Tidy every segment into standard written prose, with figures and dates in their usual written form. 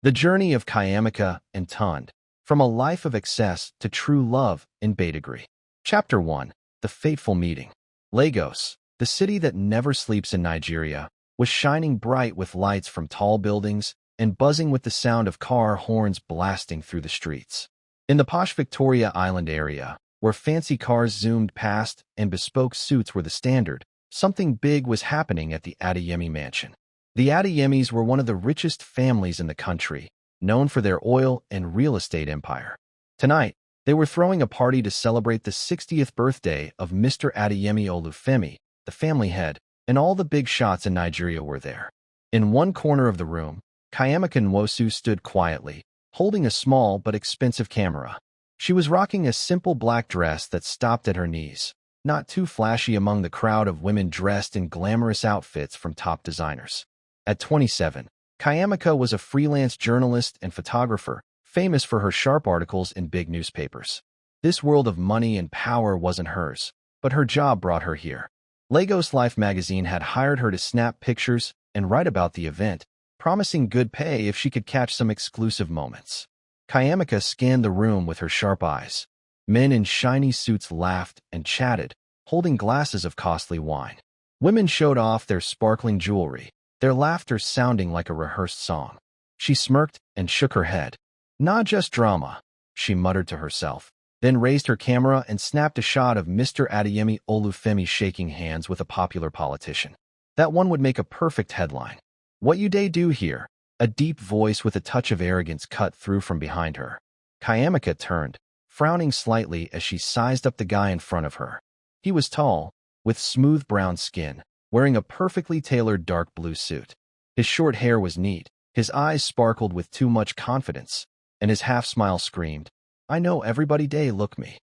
The Journey of Chiamaka and Tunde, From a Life of Excess to True Love in Badagry. Chapter 1. The Fateful Meeting. Lagos, the city that never sleeps in Nigeria, was shining bright with lights from tall buildings and buzzing with the sound of car horns blasting through the streets. In the posh Victoria Island area, where fancy cars zoomed past and bespoke suits were the standard, something big was happening at the Adeyemi mansion. The Adeyemis were one of the richest families in the country, known for their oil and real estate empire. Tonight, they were throwing a party to celebrate the 60th birthday of Mr. Adeyemi Olufemi, the family head, and all the big shots in Nigeria were there. In one corner of the room, Chiamaka Nwosu stood quietly, holding a small but expensive camera. She was rocking a simple black dress that stopped at her knees, not too flashy among the crowd of women dressed in glamorous outfits from top designers. At 27, Chiamaka was a freelance journalist and photographer, famous for her sharp articles in big newspapers. This world of money and power wasn't hers, but her job brought her here. Lagos Life magazine had hired her to snap pictures and write about the event, promising good pay if she could catch some exclusive moments. Chiamaka scanned the room with her sharp eyes. Men in shiny suits laughed and chatted, holding glasses of costly wine. Women showed off their sparkling jewelry, their laughter sounding like a rehearsed song. She smirked and shook her head. Not just drama, she muttered to herself, then raised her camera and snapped a shot of Mr. Adeyemi Olufemi shaking hands with a popular politician. That one would make a perfect headline. "What you dey do here?" A deep voice with a touch of arrogance cut through from behind her. Chiamaka turned, frowning slightly as she sized up the guy in front of her. He was tall, with smooth brown skin, wearing a perfectly tailored dark blue suit. His short hair was neat, his eyes sparkled with too much confidence, and his half-smile screamed, "I know everybody dey look me."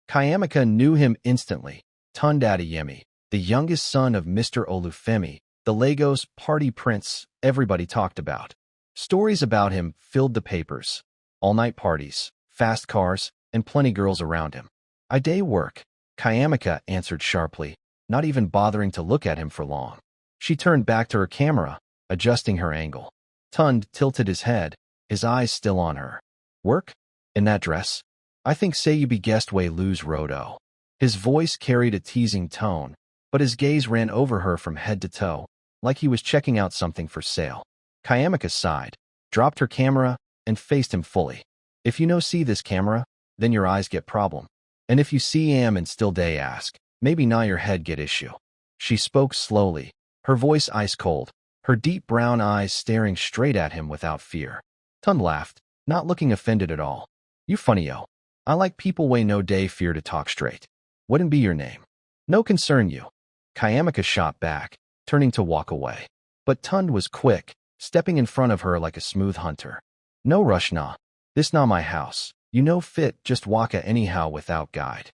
Chiamaka knew him instantly. Tunde Adeyemi, the youngest son of Mr. Olufemi, the Lagos party prince everybody talked about. Stories about him filled the papers. All-night parties, fast cars, and plenty girls around him. "I dey work," Chiamaka answered sharply, not even bothering to look at him for long. She turned back to her camera, adjusting her angle. Tunde tilted his head, his eyes still on her. "Work? In that dress? I think say you be guest way lose rodo." His voice carried a teasing tone, but his gaze ran over her from head to toe, like he was checking out something for sale. Chiamaka sighed, dropped her camera, and faced him fully. "If you no see this camera, then your eyes get problem. And if you see am and still dey ask, maybe now your head get issue." She spoke slowly, her voice ice-cold, her deep brown eyes staring straight at him without fear. Tunde laughed, not looking offended at all. "You funny yo. I like people way no day fear to talk straight. Wouldn't be your name. No concern you." Chiamaka shot back, turning to walk away. But Tunde was quick, stepping in front of her like a smooth hunter. "No rush nah. This nah my house. You no fit just walk anyhow without guide."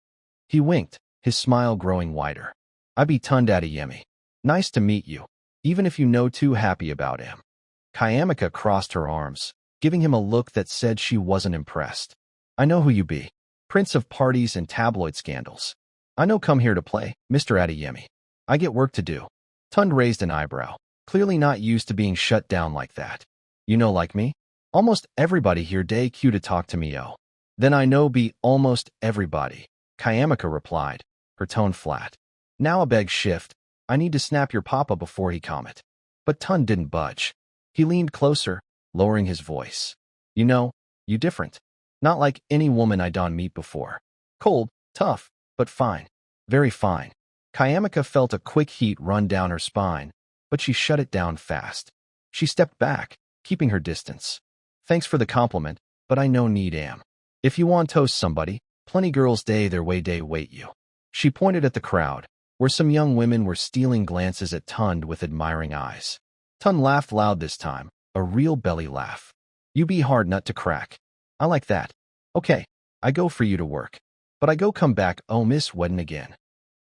He winked, his smile growing wider. "I be Tunde Adeyemi. Nice to meet you, even if you no too happy about him." Chiamaka crossed her arms, giving him a look that said she wasn't impressed. "I know who you be. Prince of parties and tabloid scandals. I no come here to play, Mr. Adeyemi. I get work to do." Tunde raised an eyebrow, clearly not used to being shut down like that. "You know like me? Almost everybody here dey cue to talk to me yo." "Then I know be almost everybody," Chiamaka replied, her tone flat. "Now a beg shift. I need to snap your papa before he comet." But Tunde didn't budge. He leaned closer, lowering his voice. "You know, you different. Not like any woman I done meet before. Cold, tough, but fine. Very fine." Chiamaka felt a quick heat run down her spine, but she shut it down fast. She stepped back, keeping her distance. "Thanks for the compliment, but I no need am. If you want toast somebody, plenty girls day their way day wait you." She pointed at the crowd, where some young women were stealing glances at Tunde with admiring eyes. Tunde laughed loud this time, a real belly laugh. "You be hard nut to crack. I like that. Okay, I go for you to work. But I go come back oh miss weddin' again."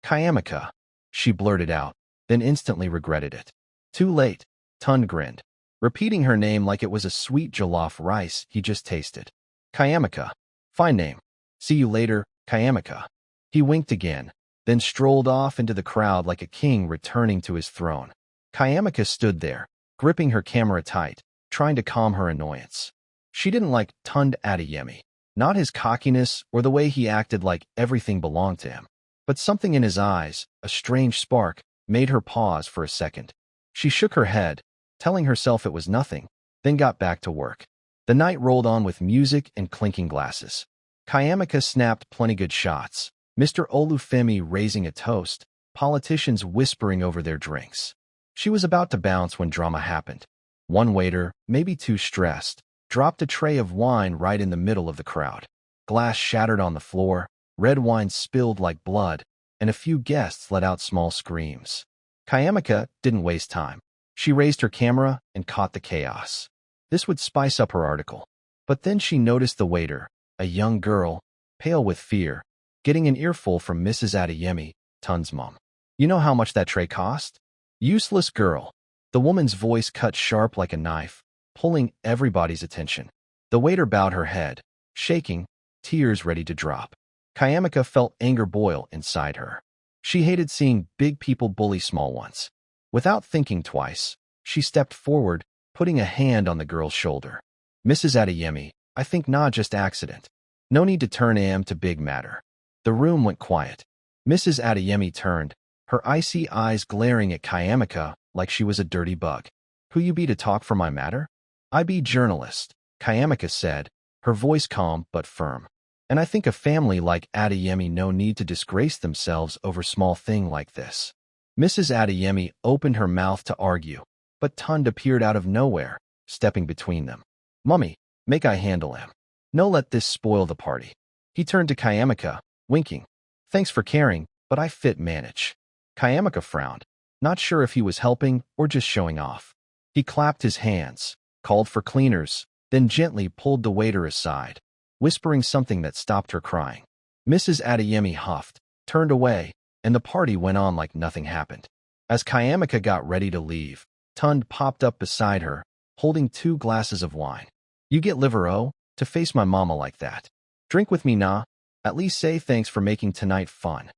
"Chiamaka," she blurted out, then instantly regretted it. "Too late," Tunde grinned, repeating her name like it was a sweet jollof rice he just tasted. "Chiamaka. Fine name. See you later, Chiamaka." He winked again, then strolled off into the crowd like a king returning to his throne. Chiamaka stood there, gripping her camera tight, trying to calm her annoyance. She didn't like Tunde Adeyemi, not his cockiness or the way he acted like everything belonged to him, but something in his eyes, a strange spark, made her pause for a second. She shook her head, telling herself it was nothing, then got back to work. The night rolled on with music and clinking glasses. Chiamaka snapped plenty good shots, Mr. Olufemi raising a toast, politicians whispering over their drinks. She was about to bounce when drama happened. One waiter, maybe too stressed, dropped a tray of wine right in the middle of the crowd. Glass shattered on the floor, red wine spilled like blood, and a few guests let out small screams. Chiamaka didn't waste time. She raised her camera and caught the chaos. This would spice up her article. But then she noticed the waiter, a young girl, pale with fear, getting an earful from Mrs. Adeyemi, Tunde's mom. "You know how much that tray cost?" "Useless girl." The woman's voice cut sharp like a knife, pulling everybody's attention. The waiter bowed her head, shaking, tears ready to drop. Chiamaka felt anger boil inside her. She hated seeing big people bully small ones. Without thinking twice, she stepped forward, putting a hand on the girl's shoulder. "Mrs. Adeyemi, I think not just accident. No need to turn am to big matter." The room went quiet. Mrs. Adeyemi turned, her icy eyes glaring at Chiamaka like she was a dirty bug. "Who you be to talk for my matter?" "I be journalist," Chiamaka said, her voice calm but firm. "And I think a family like Adeyemi no need to disgrace themselves over small thing like this." Mrs. Adeyemi opened her mouth to argue, but Tunde appeared out of nowhere, stepping between them. "Mummy, make I handle him. No let this spoil the party." He turned to Chiamaka, winking. "Thanks for caring, but I fit manage." Chiamaka frowned, not sure if he was helping or just showing off. He clapped his hands, called for cleaners, then gently pulled the waiter aside, whispering something that stopped her crying. Mrs. Adeyemi huffed, turned away, and the party went on like nothing happened. As Chiamaka got ready to leave, Tunde popped up beside her, holding 2 glasses of wine. "You get liver-o, to face my mama like that. Drink with me, nah. At least say thanks for making tonight fun."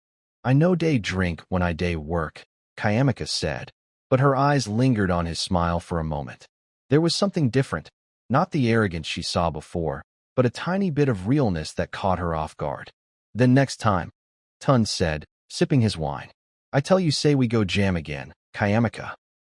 "I no day drink when I day work," Chiamaka said, but her eyes lingered on his smile for a moment. There was something different, not the arrogance she saw before, but a tiny bit of realness that caught her off guard. "Then next time," Tunde said, sipping his wine. "I tell you say we go jam again, Chiamaka."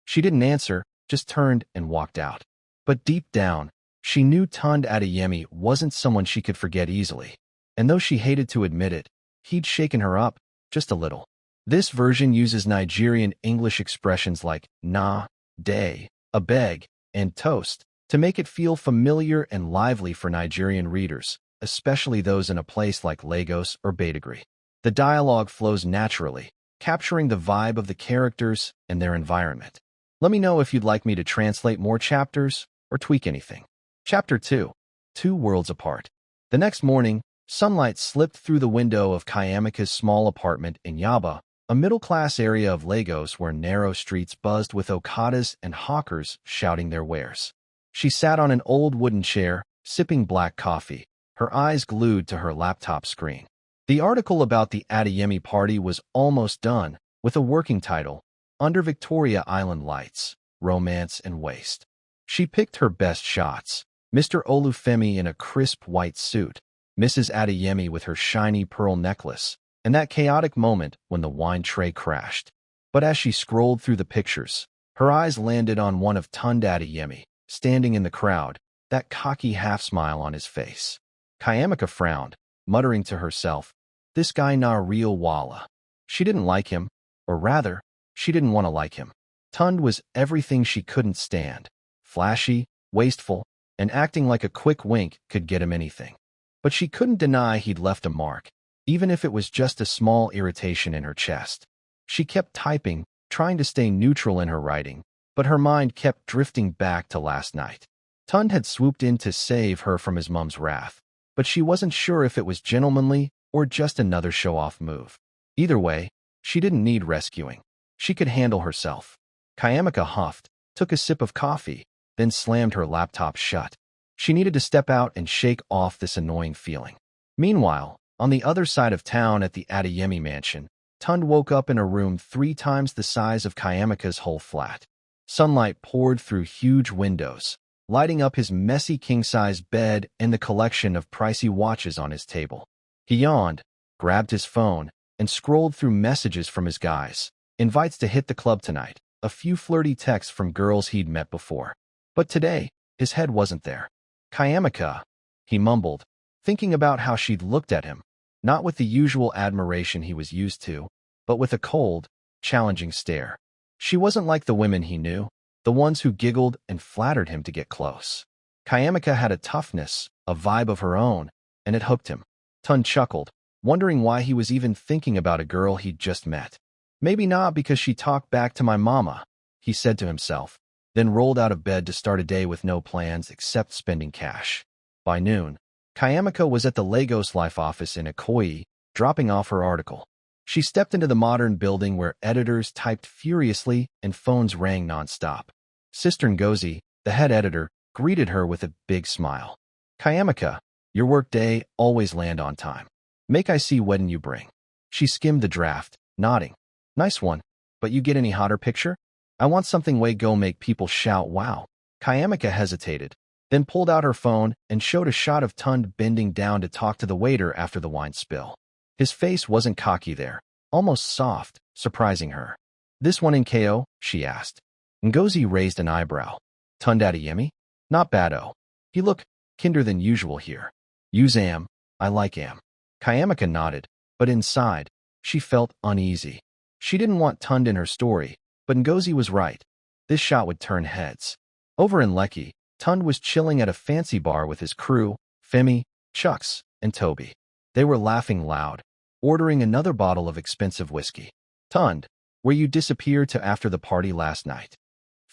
She didn't answer, just turned and walked out. But deep down, she knew Tunde Adeyemi wasn't someone she could forget easily. And though she hated to admit it, he'd shaken her up, just a little. This version uses Nigerian English expressions like nah, day, abeg, and toast to make it feel familiar and lively for Nigerian readers, especially those in a place like Lagos or Badagry. The dialogue flows naturally, capturing the vibe of the characters and their environment. Let me know if you'd like me to translate more chapters or tweak anything. Chapter 2. 2 Worlds Apart. The next morning, sunlight slipped through the window of Chiamaka's small apartment in Yaba, a middle-class area of Lagos where narrow streets buzzed with okadas and hawkers shouting their wares. She sat on an old wooden chair, sipping black coffee, her eyes glued to her laptop screen. The article about the Adeyemi party was almost done, with a working title, Under Victoria Island Lights, Romance and Waste. She picked her best shots, Mr. Olufemi in a crisp white suit, Mrs. Adeyemi with her shiny pearl necklace, and that chaotic moment when the wine tray crashed. But as she scrolled through the pictures, her eyes landed on one of Tunde Adeyemi, standing in the crowd, that cocky half-smile on his face. Chiamaka frowned, muttering to herself, "This guy na real wahala." She didn't like him, or rather, she didn't want to like him. Tunde was everything she couldn't stand. Flashy, wasteful, and acting like a quick wink could get him anything. But she couldn't deny he'd left a mark, even if it was just a small irritation in her chest. She kept typing, trying to stay neutral in her writing, but her mind kept drifting back to last night. Tunde had swooped in to save her from his mom's wrath, but she wasn't sure if it was gentlemanly or just another show-off move. Either way, she didn't need rescuing. She could handle herself. Chiamaka huffed, took a sip of coffee, then slammed her laptop shut. She needed to step out and shake off this annoying feeling. Meanwhile, on the other side of town at the Adeyemi mansion, Tunde woke up in a room 3 times the size of Chiamaka's whole flat. Sunlight poured through huge windows, lighting up his messy king-size bed and the collection of pricey watches on his table. He yawned, grabbed his phone, and scrolled through messages from his guys. Invites to hit the club tonight. A few flirty texts from girls he'd met before. But today, his head wasn't there. Chiamaka, he mumbled, thinking about how she'd looked at him, not with the usual admiration he was used to, but with a cold, challenging stare. She wasn't like the women he knew, the ones who giggled and flattered him to get close. Chiamaka had a toughness, a vibe of her own, and it hooked him. Tunde chuckled, wondering why he was even thinking about a girl he'd just met. Maybe not because she talked back to my mama, he said to himself, then rolled out of bed to start a day with no plans except spending cash. By noon, Chiamaka was at the Lagos Life office in Ikoyi, dropping off her article. She stepped into the modern building where editors typed furiously and phones rang nonstop. Sister Ngozi, the head editor, greeted her with a big smile. Chiamaka, your work day always land on time. Make I see wedding you bring. She skimmed the draft, nodding. Nice one, but you get any hotter picture? I want something way go make people shout wow. Chiamaka hesitated, then pulled out her phone and showed a shot of Tunde bending down to talk to the waiter after the wine spill. His face wasn't cocky there, almost soft, surprising her. This one in KO? She asked. Ngozi raised an eyebrow. Tunde Adeyemi? Not bad-o. He look kinder than usual here. Use am, I like am. Chiamaka nodded, but inside, she felt uneasy. She didn't want Tunde in her story, but Ngozi was right. This shot would turn heads. Over in Lekki, Tunde was chilling at a fancy bar with his crew, Femi, Chucks, and Toby. They were laughing loud, ordering another bottle of expensive whiskey. Tunde, where you disappeared to after the party last night?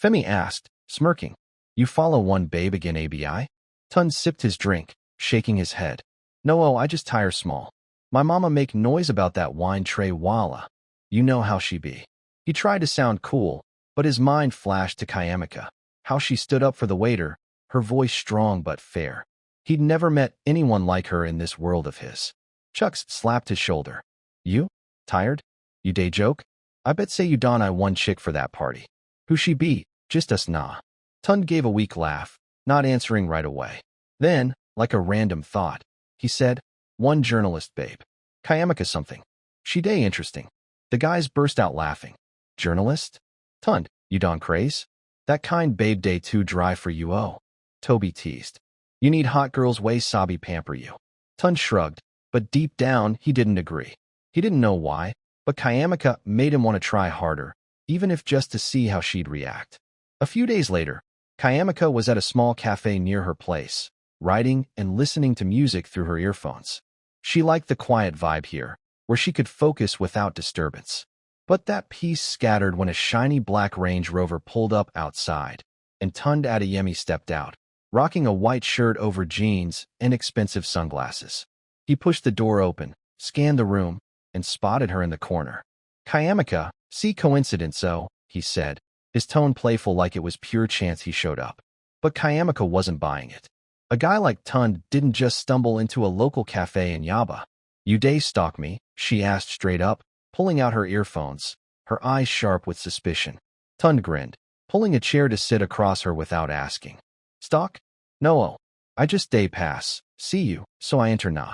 Femi asked, smirking. You follow one babe again, ABI? Tunde sipped his drink, shaking his head. No, I just tire small. My mama make noise about that wine tray wahala. You know how she be. He tried to sound cool, but his mind flashed to Chiamaka, how she stood up for the waiter, her voice strong but fair. He'd never met anyone like her in this world of his. Chucks slapped his shoulder. You? Tired? You day joke? I bet say you don I one chick for that party. Who she be? Just us nah. Tunde gave a weak laugh, not answering right away. Then, like a random thought, he said, one journalist babe. Chiamaka something. She day interesting. The guys burst out laughing. Journalist? Tunde, you don craze? That kind babe day too dry for you oh. Toby teased. You need hot girls way sabi pamper you. Tunde shrugged, but deep down he didn't agree. He didn't know why, but Chiamaka made him want to try harder, even if just to see how she'd react. A few days later, Chiamaka was at a small cafe near her place, writing and listening to music through her earphones. She liked the quiet vibe here, where she could focus without disturbance. But that peace scattered when a shiny black Range Rover pulled up outside, and Tunde Adeyemi stepped out, rocking a white shirt over jeans and expensive sunglasses. He pushed the door open, scanned the room, and spotted her in the corner. Chiamaka, see coincidence so, he said, his tone playful like it was pure chance he showed up. But Chiamaka wasn't buying it. A guy like Tunde didn't just stumble into a local cafe in Yaba. You day stalk me? She asked straight up, pulling out her earphones, her eyes sharp with suspicion. Tunde grinned, pulling a chair to sit across her without asking. Stalk? No, I just day pass, see you, so I enter na.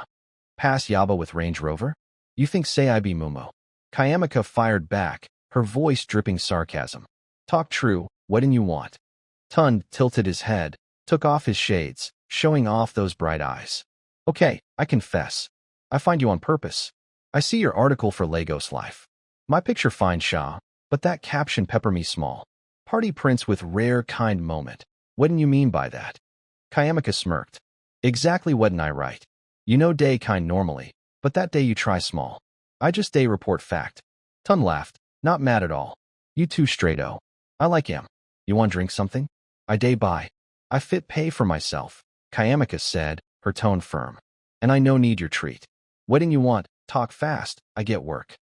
Pass Yaba with Range Rover? You think say I be Mumo? Chiamaka fired back, her voice dripping sarcasm. Talk true, what do you want? Tunde tilted his head, took off his shades, showing off those bright eyes. Okay, I confess. I find you on purpose. I see your article for Lagos Life. My picture fine Shah, but that caption pepper me small. Party prints with rare kind moment. What'n you mean by that? Chiamaka smirked. Exactly what'n I write. You know day kind normally, but that day you try small. I just day report fact. Tunde laughed, not mad at all. You too straight-o. I like him. You want drink something? I day buy. I fit pay for myself, Chiamaka said, her tone firm. And I no need your treat. What'n you want? Talk fast, I get work.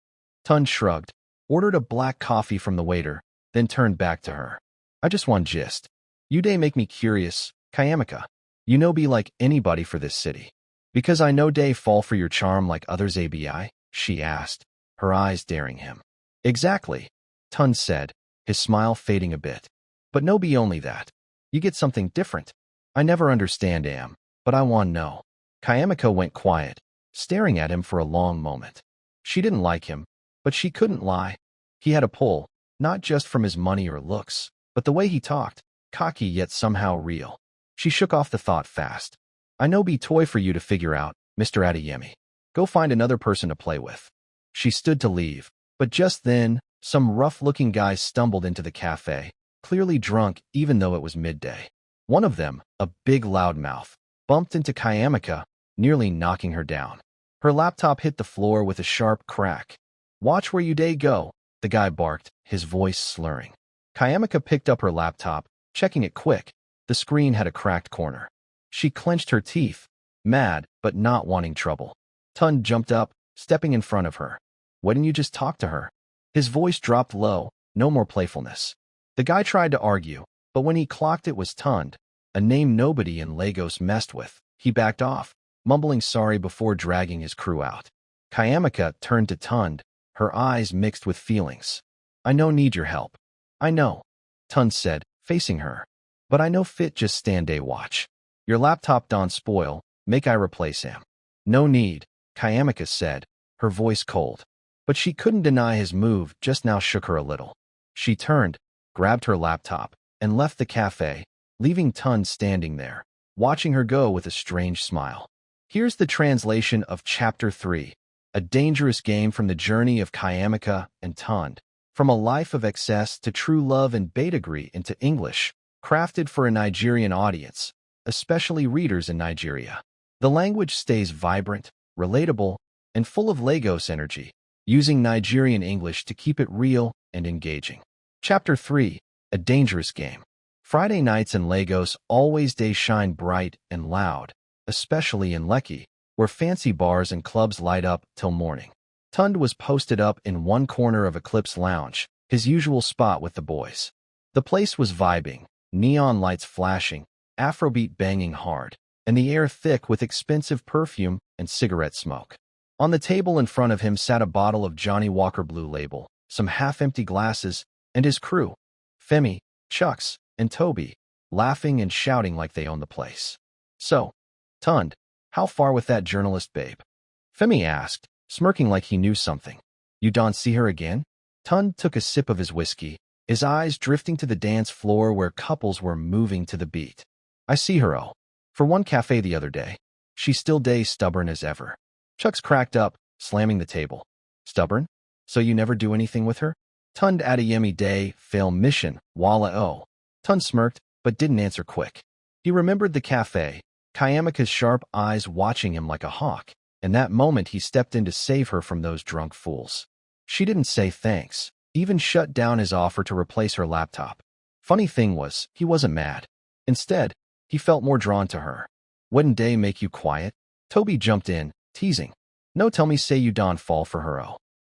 Tunde shrugged, ordered a black coffee from the waiter, then turned back to her. I just want gist. You day make me curious, Chiamaka. You know be like anybody for this city. Because I know day fall for your charm like others ABI? She asked, her eyes daring him. Exactly, Tunde said, his smile fading a bit. But no be only that. You get something different. I never understand Am, but I want to know. Chiamaka went quiet, staring at him for a long moment. She didn't like him, but she couldn't lie. He had a pull, not just from his money or looks, but the way he talked, cocky yet somehow real. She shook off the thought fast. I know be toy for you to figure out, Mr. Adeyemi. Go find another person to play with. She stood to leave, but just then, some rough-looking guys stumbled into the cafe, clearly drunk even though it was midday. One of them, a big loudmouth, bumped into Chiamaka, nearly knocking her down. Her laptop hit the floor with a sharp crack. Watch where you day go, the guy barked, his voice slurring. Chiamaka picked up her laptop, checking it quick. The screen had a cracked corner. She clenched her teeth, mad but not wanting trouble. Tunde jumped up, stepping in front of her. Why didn't you just talk to her? His voice dropped low, no more playfulness. The guy tried to argue, but when he clocked it was Tunde, a name nobody in Lagos messed with, he backed off, mumbling sorry before dragging his crew out. Chiamaka turned to Tunde, her eyes mixed with feelings. I no need your help. I know, Tunde said, facing her. But I no fit just stand day watch. Your laptop don't spoil, make I replace him. No need, Chiamaka said, her voice cold. But she couldn't deny his move just now shook her a little. She turned, grabbed her laptop, and left the cafe, leaving Tunde standing there, watching her go with a strange smile. Here's the translation of Chapter 3, a dangerous game from the journey of Chiamaka and Tunde, from a life of excess to true love in Badagry into English, crafted for a Nigerian audience, especially readers in Nigeria. The language stays vibrant, relatable, and full of Lagos energy, using Nigerian English to keep it real and engaging. Chapter 3, a dangerous game. Friday nights in Lagos always day shine bright and loud, especially in Lekki, where fancy bars and clubs light up till morning. Tunde was posted up in one corner of Eclipse Lounge, his usual spot with the boys. The place was vibing, neon lights flashing, Afrobeat banging hard, and the air thick with expensive perfume and cigarette smoke. On the table in front of him sat a bottle of Johnny Walker Blue Label, some half-empty glasses, and his crew, Femi, Chucks, and Toby, laughing and shouting like they owned the place. So, Tunde, how far with that journalist babe? Femi asked, smirking like he knew something. You don't see her again? Tunde took a sip of his whiskey, his eyes drifting to the dance floor where couples were moving to the beat. I see her, for one cafe the other day. She's still day stubborn as ever. Chucks cracked up, slamming the table. Stubborn? So you never do anything with her? Tunde Adeyemi day, fail mission, wahala. Tunde smirked, but didn't answer quick. He remembered the cafe, Chiamaka's sharp eyes watching him like a hawk, and that moment he stepped in to save her from those drunk fools. She didn't say thanks, even shut down his offer to replace her laptop. Funny thing was, he wasn't mad. Instead, he felt more drawn to her. Wouldn't day make you quiet? Toby jumped in, teasing. No tell me say you don't fall for her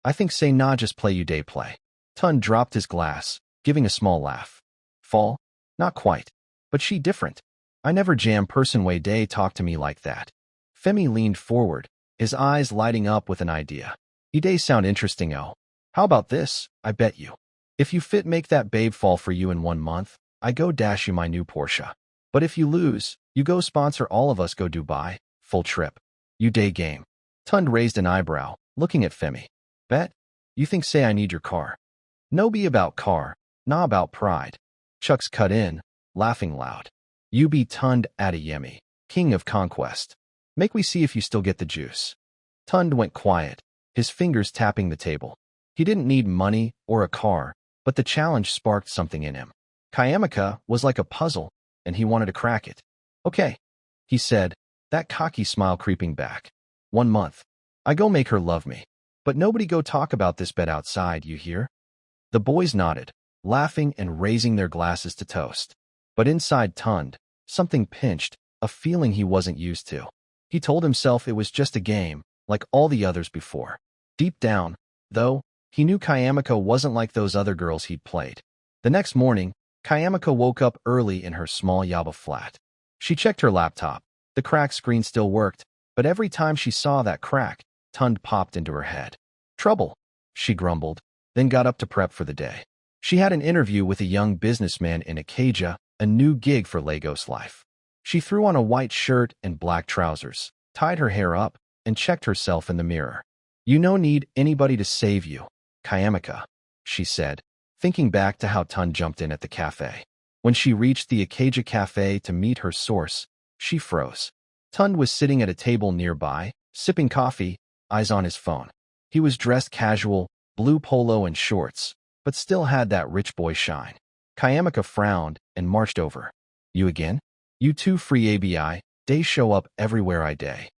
I think say nah just play you day play. Tunde dropped his glass, giving a small laugh. Fall? Not quite. But she different. I never jam person way day talk to me like that. Femi leaned forward, his eyes lighting up with an idea. You day sound interesting How about this, I bet you. If you fit make that babe fall for you in 1 month, I go dash you my new Porsche. But if you lose, you go sponsor all of us go Dubai, full trip. You day game. Tunde raised an eyebrow, looking at Femi. Bet? You think say I need your car? No be about car, nah about pride. Chucks cut in, laughing loud. You be Tunde Adeyemi, king of conquest. Make we see if you still get the juice. Tunde went quiet, his fingers tapping the table. He didn't need money or a car, but the challenge sparked something in him. Chiamaka was like a puzzle, and he wanted to crack it. Okay, he said, that cocky smile creeping back. 1 month. I go make her love me. But nobody go talk about this bed outside, you hear? The boys nodded, laughing and raising their glasses to toast. But inside Tunde, something pinched, a feeling he wasn't used to. He told himself it was just a game, like all the others before. Deep down, though, he knew Chiamaka wasn't like those other girls he'd played. The next morning, Chiamaka woke up early in her small Yaba flat. She checked her laptop. The cracked screen still worked, but every time she saw that crack, Tunde popped into her head. Trouble, she grumbled, then got up to prep for the day. She had an interview with a young businessman in Ikeja, a new gig for Lagos life. She threw on a white shirt and black trousers, tied her hair up, and checked herself in the mirror. "You no need anybody to save you, Chiamaka," she said, thinking back to how Tun jumped in at the cafe. When she reached the Acacia Cafe to meet her source, she froze. Tun was sitting at a table nearby, sipping coffee, eyes on his phone. He was dressed casual, blue polo and shorts, but still had that rich boy shine. Chiamaka frowned and marched over. "You again? You too free ABI, they show up everywhere I day."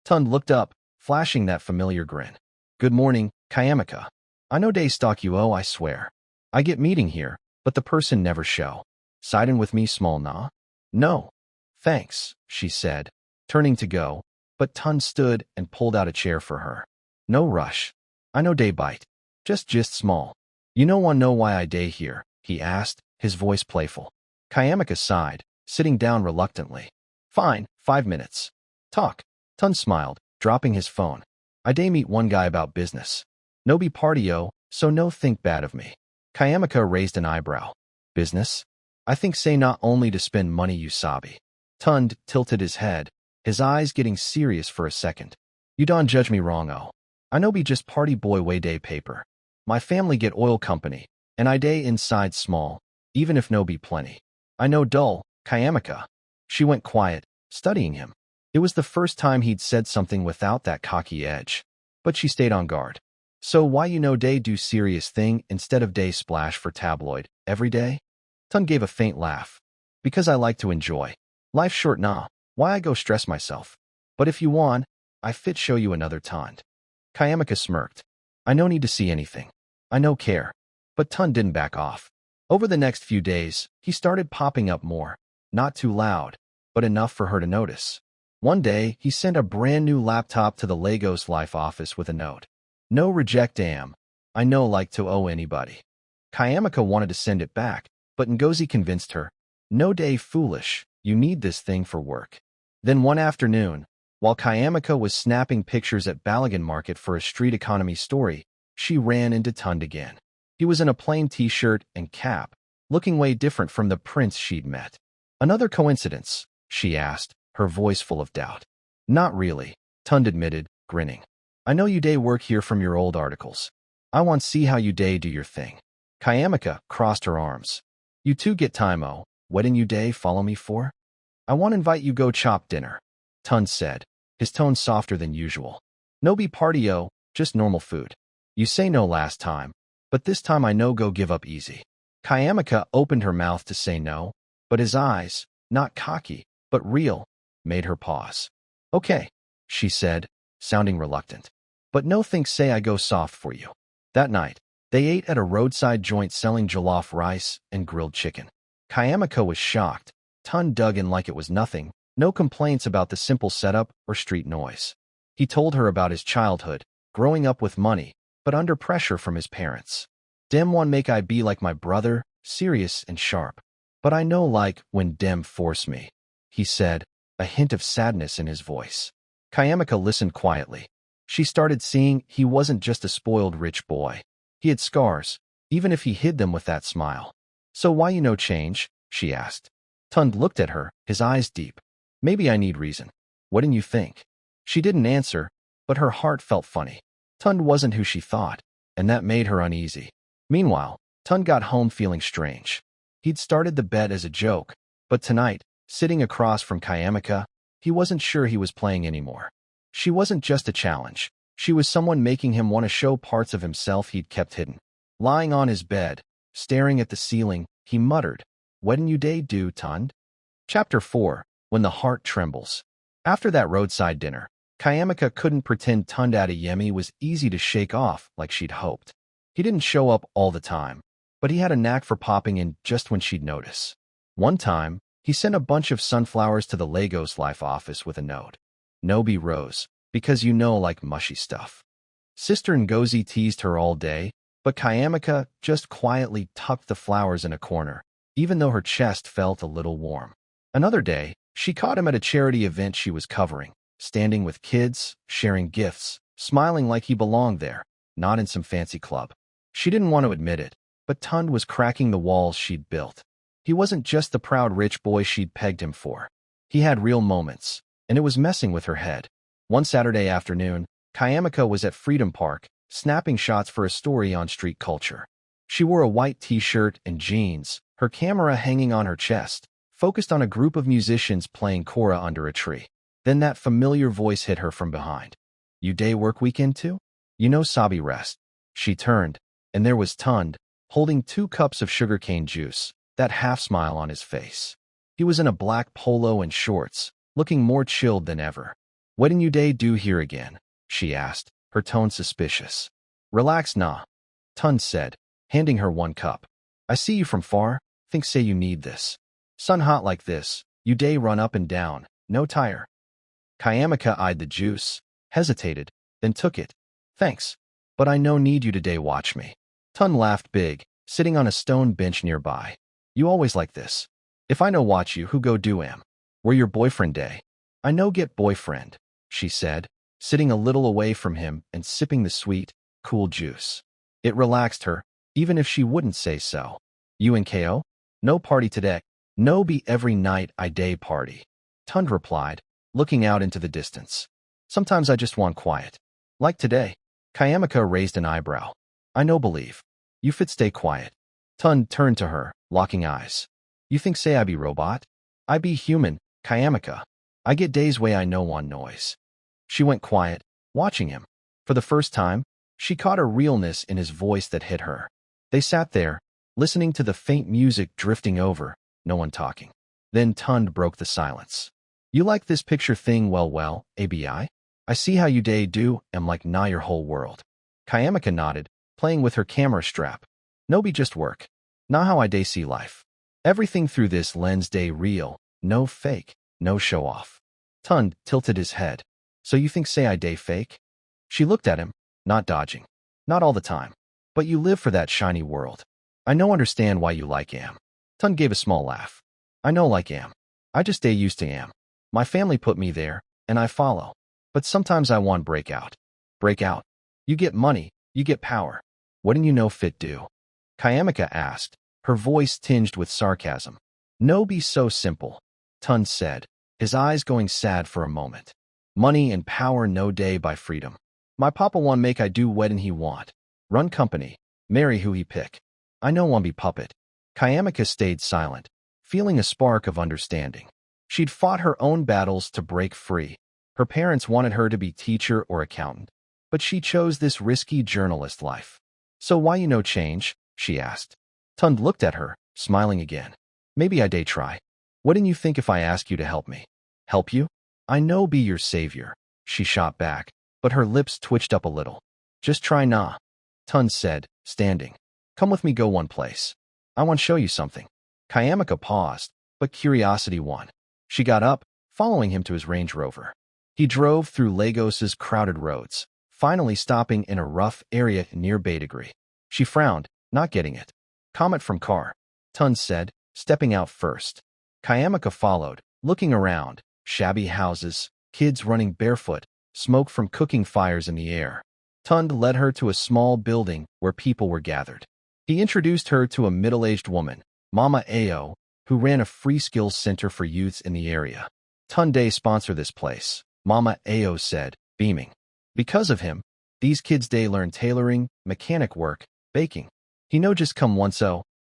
Tun looked up, flashing that familiar grin. "Good morning, Chiamaka. I know they stalk you, oh I swear. I get meeting here, but the person never show. Sidin' with me small nah?" "No. Thanks," she said, turning to go, but Tun stood and pulled out a chair for her. "No rush. I know they bite. Just small. You no one know why I day here?" he asked, his voice playful. Chiamaka sighed, sitting down reluctantly. "Fine, 5 minutes. Talk." Tun smiled, dropping his phone. "I day meet one guy about business. No be partyo, so no think bad of me." Chiamaka raised an eyebrow. "Business? I think say not only to spend money you sabi." Tun tilted his head, his eyes getting serious for a second. "You don't judge me wrong, oh. I no be just party boy way day paper. My family get oil company, and I day inside small, even if no be plenty. I know dull, Chiamaka." She went quiet, studying him. It was the first time he'd said something without that cocky edge. But she stayed on guard. "So why you no day do serious thing instead of day splash for tabloid, every day?" Tun gave a faint laugh. "Because I like to enjoy. Life short nah, why I go stress myself? But if you want, I fit show you another time." Chiamaka smirked. "I no need to see anything. I no care." But Tun didn't back off. Over the next few days, he started popping up more. Not too loud, but enough for her to notice. One day, he sent a brand new laptop to the Lagos Life office with a note. "No reject am. I no like to owe anybody." Chiamaka wanted to send it back, but Ngozi convinced her. "No day foolish, you need this thing for work." Then one afternoon, while Chiamaka was snapping pictures at Balagan Market for a street economy story, she ran into Tund again. He was in a plain t-shirt and cap, looking way different from the prince she'd met. "Another coincidence?" she asked, her voice full of doubt. "Not really," Tund admitted, grinning. "I know you day work here from your old articles. I want see how you day do your thing." Chiamaka crossed her arms. "You two get time, oh. Wedding you day follow me for?" "I want invite you go chop dinner," Tund said, his tone softer than usual. "No be partyo, just normal food. You say no last time, but this time I no go give up easy." Chiamaka opened her mouth to say no, but his eyes, not cocky, but real, made her pause. "Okay," she said, sounding reluctant. "But no think say I go soft for you." That night, they ate at a roadside joint selling jollof rice and grilled chicken. Chiamaka was shocked. Tun dug in like it was nothing, no complaints about the simple setup or street noise. He told her about his childhood, growing up with money, but under pressure from his parents. "Dem one make I be like my brother, serious and sharp. But I know like when dem force me," he said, a hint of sadness in his voice. Chiamaka listened quietly. She started seeing he wasn't just a spoiled rich boy. He had scars, even if he hid them with that smile. "So why you no change?" she asked. Tund looked at her, his eyes deep. "Maybe I need reason. What'd you think?" She didn't answer, but her heart felt funny. Tund wasn't who she thought, and that made her uneasy. Meanwhile, Tund got home feeling strange. He'd started the bet as a joke, but tonight, sitting across from Chiamaka, he wasn't sure he was playing anymore. She wasn't just a challenge. She was someone making him want to show parts of himself he'd kept hidden. Lying on his bed, staring at the ceiling, he muttered, "What'd you day do, Tund?" Chapter 4. When the Heart Trembles. After that roadside dinner, Chiamaka couldn't pretend Tund Adeyemi was easy to shake off like she'd hoped. He didn't show up all the time, but he had a knack for popping in just when she'd notice. One time, he sent a bunch of sunflowers to the Lagos Life office with a note. "No be rose, because you know like mushy stuff." Sister Ngozi teased her all day, but Chiamaka just quietly tucked the flowers in a corner, even though her chest felt a little warm. Another day, she caught him at a charity event she was covering, standing with kids, sharing gifts, smiling like he belonged there, not in some fancy club. She didn't want to admit it, but Tund was cracking the walls she'd built. He wasn't just the proud rich boy she'd pegged him for. He had real moments, and it was messing with her head. One Saturday afternoon, Chiamaka was at Freedom Park, snapping shots for a story on street culture. She wore a white t-shirt and jeans, her camera hanging on her chest, focused on a group of musicians playing kora under a tree. Then that familiar voice hit her from behind. "You day work weekend too? You know Sabi rest." She turned, and there was Tunde, holding 2 cups of sugarcane juice, that half-smile on his face. He was in a black polo and shorts, looking more chilled than ever. "What did you day do here again?" she asked, her tone suspicious. "Relax nah," Tunde said, handing her 1 cup. "I see you from far, think say you need this. Sun hot like this, you day run up and down, no tire." Chiamaka eyed the juice, hesitated, then took it. "Thanks, but I no need you today watch me." Tunde laughed big, sitting on a stone bench nearby. "You always like this. If I no watch you, who go do am? We're your boyfriend day." "I no get boyfriend," she said, sitting a little away from him and sipping the sweet, cool juice. It relaxed her, even if she wouldn't say so. "You and KO? No party today?" "No be every night I day party," Tunde replied, looking out into the distance. "Sometimes I just want quiet. Like today." Chiamaka raised an eyebrow. "I no believe. You fit stay quiet." Tunde turned to her, locking eyes. "You think say I be robot? I be human, Chiamaka. I get days way I no want noise." She went quiet, watching him. For the first time, she caught a realness in his voice that hit her. They sat there, listening to the faint music drifting over, no one talking. Then Tunde broke the silence. "You like this picture thing well, ABI? I see how you day do am like nah your whole world." Chiamaka nodded, playing with her camera strap. "No be just work. Nah how I day see life. Everything through this lens day real, no fake, no show off." Tunde tilted his head. "So you think say I day fake?" She looked at him, not dodging. "Not all the time. But you live for that shiny world. I no understand why you like am." Tunde gave a small laugh. "I no like am. I just day used to am. My family put me there, and I follow. But sometimes I want breakout. Breakout. You get money, you get power. Wouldn't you know fit do?" Chiamaka asked, her voice tinged with sarcasm. "No be so simple," Tunde said, his eyes going sad for a moment. "Money and power no day by freedom. My papa want make I do wedding he want. Run company, marry who he pick. I no want be puppet." Chiamaka stayed silent, feeling a spark of understanding. She'd fought her own battles to break free. Her parents wanted her to be teacher or accountant, but she chose this risky journalist life. "So why you no change?" she asked. Tunde looked at her, smiling again. "Maybe I day try. Wouldn't you think if I ask you to help me?" "Help you? I no be your savior," she shot back, but her lips twitched up a little. "Just try nah," Tunde said, standing. "Come with me go one place. I want show you something." Chiamaka paused, but curiosity won. She got up, following him to his Range Rover. He drove through Lagos's crowded roads, finally stopping in a rough area near Badagry. She frowned, not getting it. "Comment from car," Tunde said, stepping out first. Chiamaka followed, looking around, shabby houses, kids running barefoot, smoke from cooking fires in the air. Tunde led her to a small building where people were gathered. He introduced her to a middle-aged woman, Mama Ayo, who ran a free skills center for youths in the area. "Tunde sponsor this place," Mama Ayo said, beaming. "Because of him, these kids day learn tailoring, mechanic work, baking. He no just come once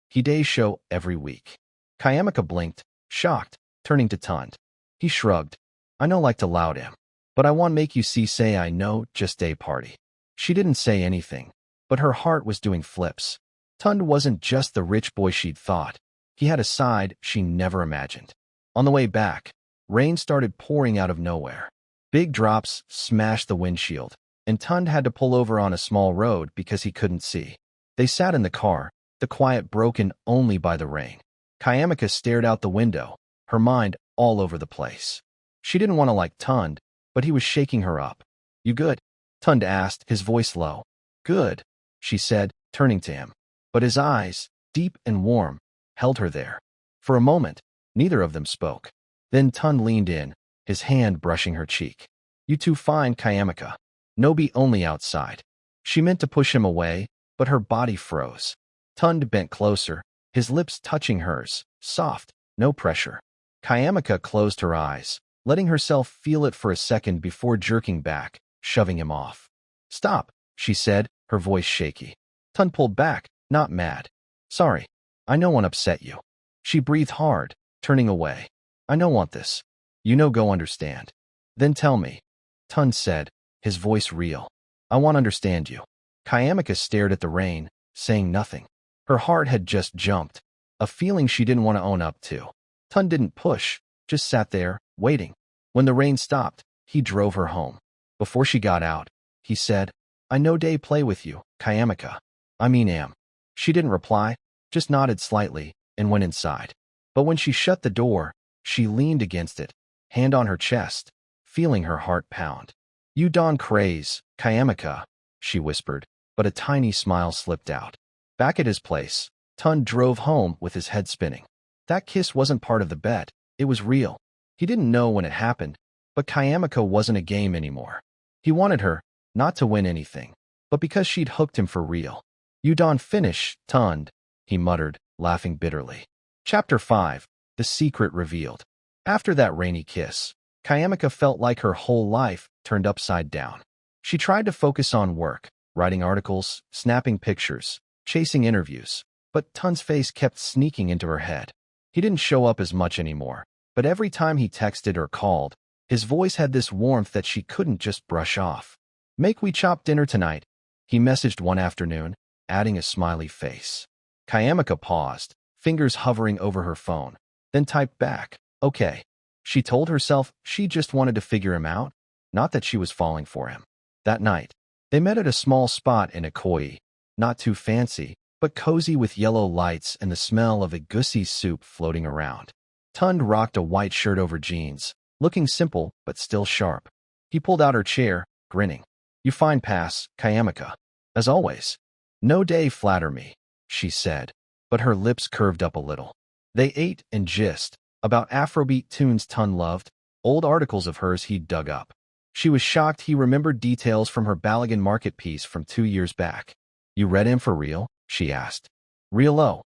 he day show every week." Chiamaka blinked, shocked, turning to Tunde. He shrugged. "I no like to loud him, but I want make you see say I no just day party." She didn't say anything, but her heart was doing flips. Tunde wasn't just the rich boy she'd thought. He had a side she never imagined. On the way back, rain started pouring out of nowhere. Big drops smashed the windshield, and Tunde had to pull over on a small road because he couldn't see. They sat in the car, the quiet broken only by the rain. Chiamaka stared out the window, her mind all over the place. She didn't want to like Tunde, but he was shaking her up. "You good?" Tunde asked, his voice low. "Good," she said, turning to him. But his eyes, deep and warm, held her there. For a moment, neither of them spoke. Then Tunde leaned in, his hand brushing her cheek. "You too fine, Chiamaka. No be only outside." She meant to push him away, but her body froze. Tunde bent closer, his lips touching hers, soft, no pressure. Chiamaka closed her eyes, letting herself feel it for a second before jerking back, shoving him off. "Stop," she said, her voice shaky. Tun pulled back, not mad. "Sorry. I know one upset you." She breathed hard, turning away. "I no want this. You no go understand." "Then tell me," Tun said, his voice real. "I want understand you." Chiamaka stared at the rain, saying nothing. Her heart had just jumped, a feeling she didn't want to own up to. Tun didn't push, just sat there, waiting. When the rain stopped, he drove her home. Before she got out, he said, "I no day play with you, Chiamaka. I mean am." She didn't reply, just nodded slightly, and went inside. But when she shut the door, she leaned against it, hand on her chest, feeling her heart pound. "You don craze, Chiamaka," she whispered, but a tiny smile slipped out. Back at his place, Tun drove home with his head spinning. That kiss wasn't part of the bet, it was real. He didn't know when it happened, but Chiamaka wasn't a game anymore. He wanted her, not to win anything, but because she'd hooked him for real. "You don finish, Tund," he muttered, laughing bitterly. Chapter 5. The Secret Revealed. After that rainy kiss, Chiamaka felt like her whole life turned upside down. She tried to focus on work, writing articles, snapping pictures, chasing interviews, but Tun's face kept sneaking into her head. He didn't show up as much anymore, but every time he texted or called, his voice had this warmth that she couldn't just brush off. "Make we chop dinner tonight," he messaged one afternoon, adding a smiley face. Chiamaka paused, fingers hovering over her phone, then typed back, "Okay." She told herself she just wanted to figure him out, not that she was falling for him. That night, they met at a small spot in Ikoyi, not too fancy, but cozy with yellow lights and the smell of egusi soup floating around. Tund rocked a white shirt over jeans, looking simple but still sharp. He pulled out her chair, grinning. "You fine pass, Chiamaka. As always." "No day flatter me," she said, but her lips curved up a little. They ate and gist about Afrobeat tunes Tun loved, old articles of hers he'd dug up. She was shocked he remembered details from her Balagan market piece from 2 years back. "You read him for real?" she asked. "Real-o,"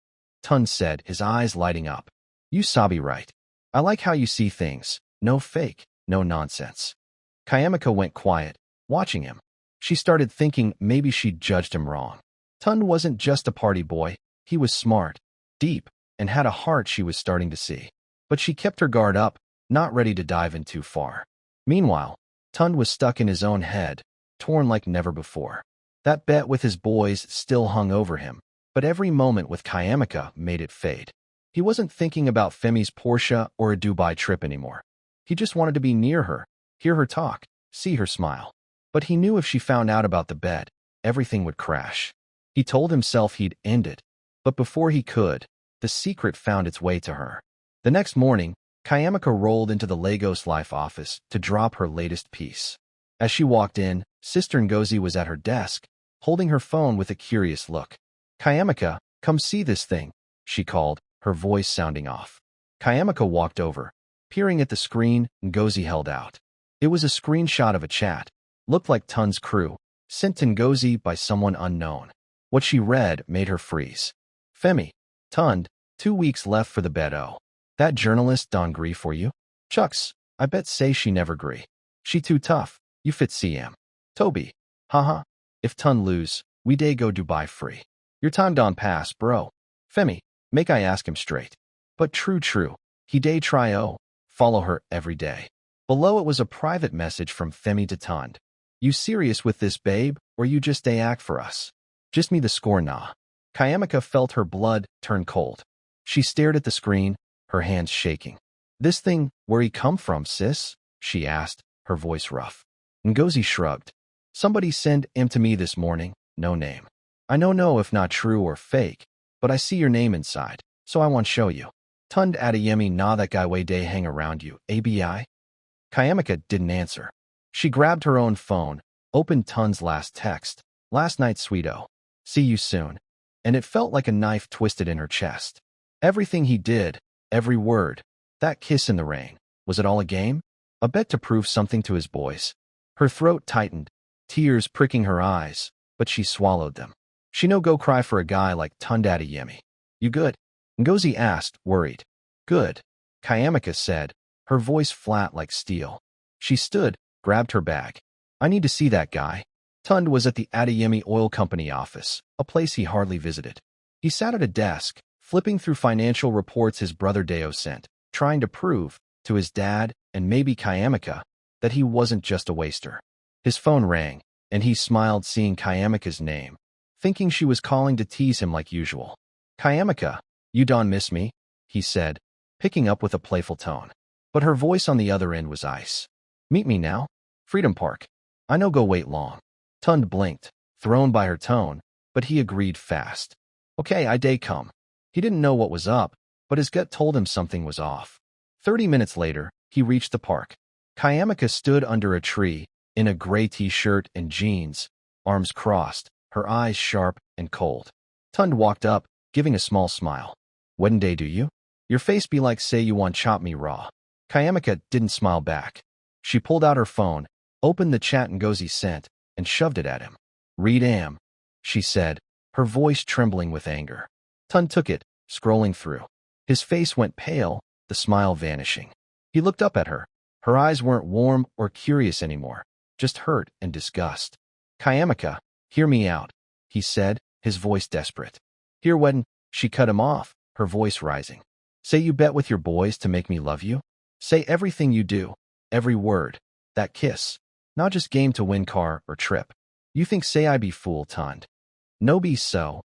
Tun said, his eyes lighting up. "You sabi right. I like how you see things. No fake, no nonsense." Chiamaka went quiet, watching him. She started thinking maybe she'd judged him wrong. Tun wasn't just a party boy. He was smart, deep, and had a heart she was starting to see. But she kept her guard up, not ready to dive in too far. Meanwhile, Tun was stuck in his own head, torn like never before. That bet with his boys still hung over him, but every moment with Chiamaka made it fade. He wasn't thinking about Femi's Porsche or a Dubai trip anymore. He just wanted to be near her, hear her talk, see her smile. But he knew if she found out about the bet, everything would crash. He told himself he'd end it, but before he could, the secret found its way to her. The next morning, Chiamaka rolled into the Lagos Life office to drop her latest piece. As she walked in, Sister Ngozi was at her desk, holding her phone with a curious look. "Chiamaka, come see this thing," she called, her voice sounding off. Chiamaka walked over, peering at the screen Ngozi held out. It was a screenshot of a chat, looked like Tun's crew, sent to Ngozi by someone unknown. What she read made her freeze. "Femi, Tund, 2 weeks left for the bet-o. That journalist don gree for you? Chucks, I bet say she never gree. She too tough, you fit CM. Toby, haha, if Tun lose, we day go Dubai free. Your time don pass, bro. Femi, make I ask him straight. But true, he day try follow her every day." Below it was a private message from Femi to Tund. "You serious with this, babe, or you just day act for us? Just me the score nah." Chiamaka felt her blood turn cold. She stared at the screen, her hands shaking. "This thing, where he come from, sis?" she asked, her voice rough. Ngozi shrugged. "Somebody send him to me this morning, no name. I no know if not true or fake, but I see your name inside, so I want show you. Tund Adeyemi na that guy way day hang around you, ABI?" Chiamaka didn't answer. She grabbed her own phone, opened Tun's last text. "Last night, sweeto. See you soon." And it felt like a knife twisted in her chest. Everything he did, every word, that kiss in the rain, was it all a game? A bet to prove something to his boys? Her throat tightened, tears pricking her eyes, but she swallowed them. She no go cry for a guy like Tund Adeyemi. "You good?" Ngozi asked, worried. Good, Chiamaka said, her voice flat like steel. She stood, grabbed her bag. I need to see that guy. Tunde was at the Adeyemi Oil Company office, a place he hardly visited. He sat at a desk, flipping through financial reports his brother Deo sent, trying to prove, to his dad and maybe Chiamaka, that he wasn't just a waster. His phone rang, and he smiled seeing Chiamaka's name, thinking she was calling to tease him like usual. Chiamaka, you don't miss me? He said, picking up with a playful tone. But her voice on the other end was ice. Meet me now? Freedom Park. I no go wait long. Tunde blinked, thrown by her tone, but he agreed fast. Okay, I day come. He didn't know what was up, but his gut told him something was off. 30 minutes later, he reached the park. Chiamaka stood under a tree, in a gray t-shirt and jeans, arms crossed, her eyes sharp and cold. Tunde walked up, giving a small smile. Wedding day do you? Your face be like say you want chop me raw. Chiamaka didn't smile back. She pulled out her phone, opened the chat Ngozi sent, and shoved it at him. Read am, she said, her voice trembling with anger. Tunde took it, scrolling through. His face went pale, the smile vanishing. He looked up at her. Her eyes weren't warm or curious anymore, just hurt and disgust. Chiamaka, hear me out, he said, his voice desperate. Here when, she cut him off, her voice rising. Say you bet with your boys to make me love you? Say everything you do, every word, that kiss, not just game to win car or trip. You think say I be fool, Tunde. No be so,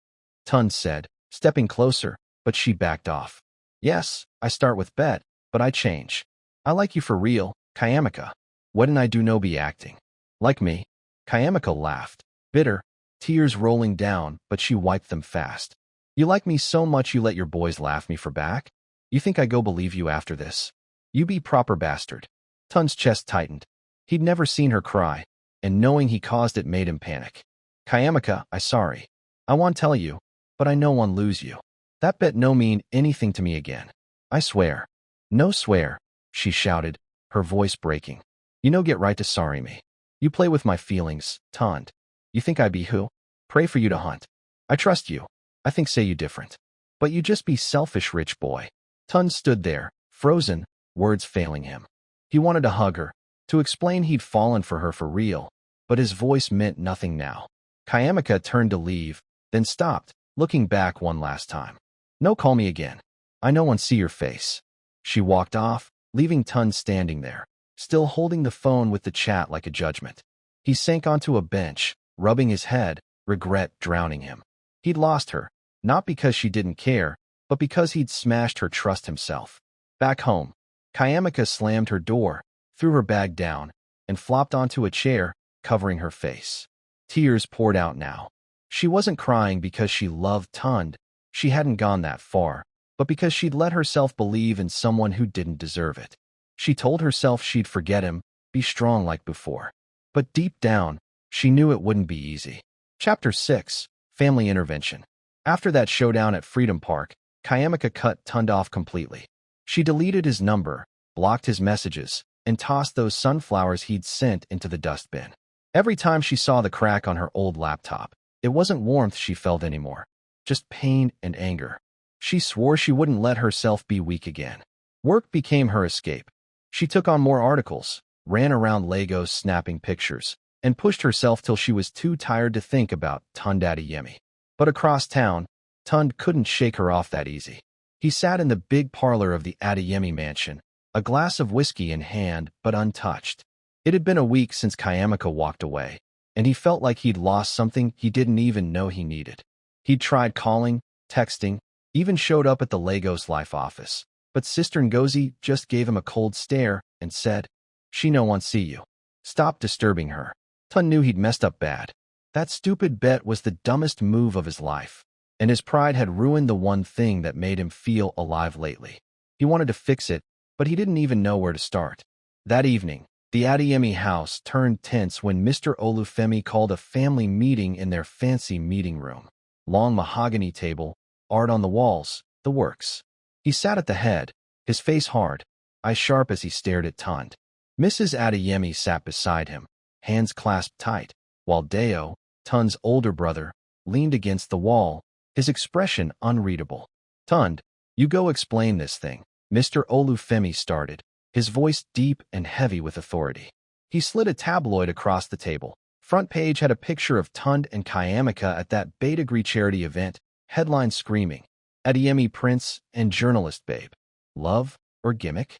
Tunde said, stepping closer, but she backed off. Yes, I start with bet, but I change. I like you for real, Chiamaka. What'd I do no be acting? Like me? Chiamaka laughed, bitter, tears rolling down, but she wiped them fast. You like me so much you let your boys laugh me for back? You think I go believe you after this? You be proper bastard. Tunde's chest tightened. He'd never seen her cry, and knowing he caused it made him panic. Chiamaka, I sorry. I want tell you, but I no one lose you. That bet no mean anything to me again. I swear. No swear, she shouted, her voice breaking. You no get right to sorry me. You play with my feelings, Tunde. You think I be who? Pray for you to hunt. I trust you. I think say you different. But you just be selfish rich boy. Tunde stood there, frozen, words failing him. He wanted to hug her, to explain he'd fallen for her for real, but his voice meant nothing now. Chiamaka turned to leave, then stopped, looking back one last time. No call me again. I no one see your face. She walked off, leaving Tunde standing there, still holding the phone with the chat like a judgment. He sank onto a bench, rubbing his head, regret drowning him. He'd lost her, not because she didn't care, but because he'd smashed her trust himself. Back home, Chiamaka slammed her door, threw her bag down, and flopped onto a chair, covering her face. Tears poured out now. She wasn't crying because she loved Tunde. She hadn't gone that far, but because she'd let herself believe in someone who didn't deserve it. She told herself she'd forget him, be strong like before. But deep down, she knew it wouldn't be easy. Chapter 6, Family Intervention. After that showdown at Freedom Park, Chiamaka cut Tunde off completely. She deleted his number, blocked his messages, and tossed those sunflowers he'd sent into the dustbin. Every time she saw the crack on her old laptop, it wasn't warmth she felt anymore, just pain and anger. She swore she wouldn't let herself be weak again. Work became her escape. She took on more articles, ran around Lagos snapping pictures, and pushed herself till she was too tired to think about Tunde Adeyemi. But across town, Tunde couldn't shake her off that easy. He sat in the big parlor of the Adeyemi mansion, a glass of whiskey in hand but untouched. It had been a week since Chiamaka walked away, and he felt like he'd lost something he didn't even know he needed. He'd tried calling, texting, even showed up at the Lagos Life office, but Sister Ngozi just gave him a cold stare and said, "She no want see you. Stop disturbing her." Tunde knew he'd messed up bad. That stupid bet was the dumbest move of his life, and his pride had ruined the one thing that made him feel alive lately. He wanted to fix it, but he didn't even know where to start. That evening, the Adeyemi house turned tense when Mr. Olufemi called a family meeting in their fancy meeting room. Long mahogany table, art on the walls, the works. He sat at the head, his face hard, eyes sharp as he stared at Tunde. Mrs. Adeyemi sat beside him, hands clasped tight, while Deo, Tunde's older brother, leaned against the wall, his expression unreadable. Tunde, You go explain this thing, Mr. Olufemi started, his voice deep and heavy with authority. He slid a tabloid across the table. Front page had a picture of Tunde and Chiamaka at that Badagry charity event, headline screaming, Adeyemi Prince and Journalist Babe. Love or gimmick?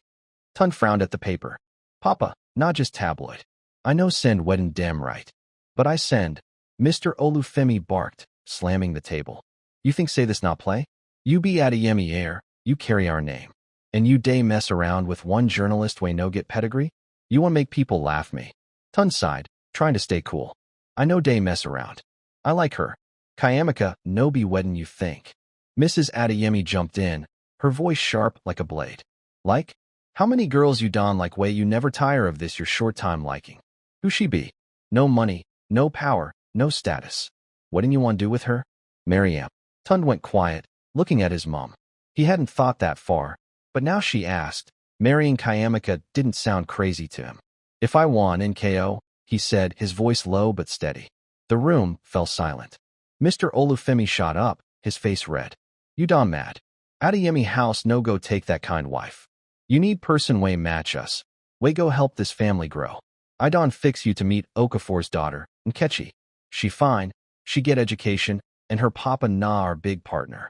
Tunde frowned at the paper. Papa, not just tabloid. I know send wedding dem right. But I send. Mr. Olufemi barked, slamming the table. You think say this not play? You be Adeyemi heir, you carry our name. And you day mess around with one journalist way no get pedigree? You want make people laugh me. Tunde sighed, trying to stay cool. I know day mess around. I like her. Chiamaka no be weddin' you think. Mrs. Adeyemi jumped in, her voice sharp like a blade. Like? How many girls you don like way you never tire of this your short time liking? Who she be? No money, no power, no status. What didn't you want to do with her? Marry him. Tunde went quiet, looking at his mom. He hadn't thought that far, but now she asked. Marrying Chiamaka didn't sound crazy to him. If I won NKO, he said, his voice low but steady. The room fell silent. Mr. Olufemi shot up, his face red. You don mad. Adeyemi house no go take that kind wife. You need person way match us. Way go help this family grow. I don fix you to meet Okafor's daughter, Nkechi. She fine, she get education, and her papa na our big partner.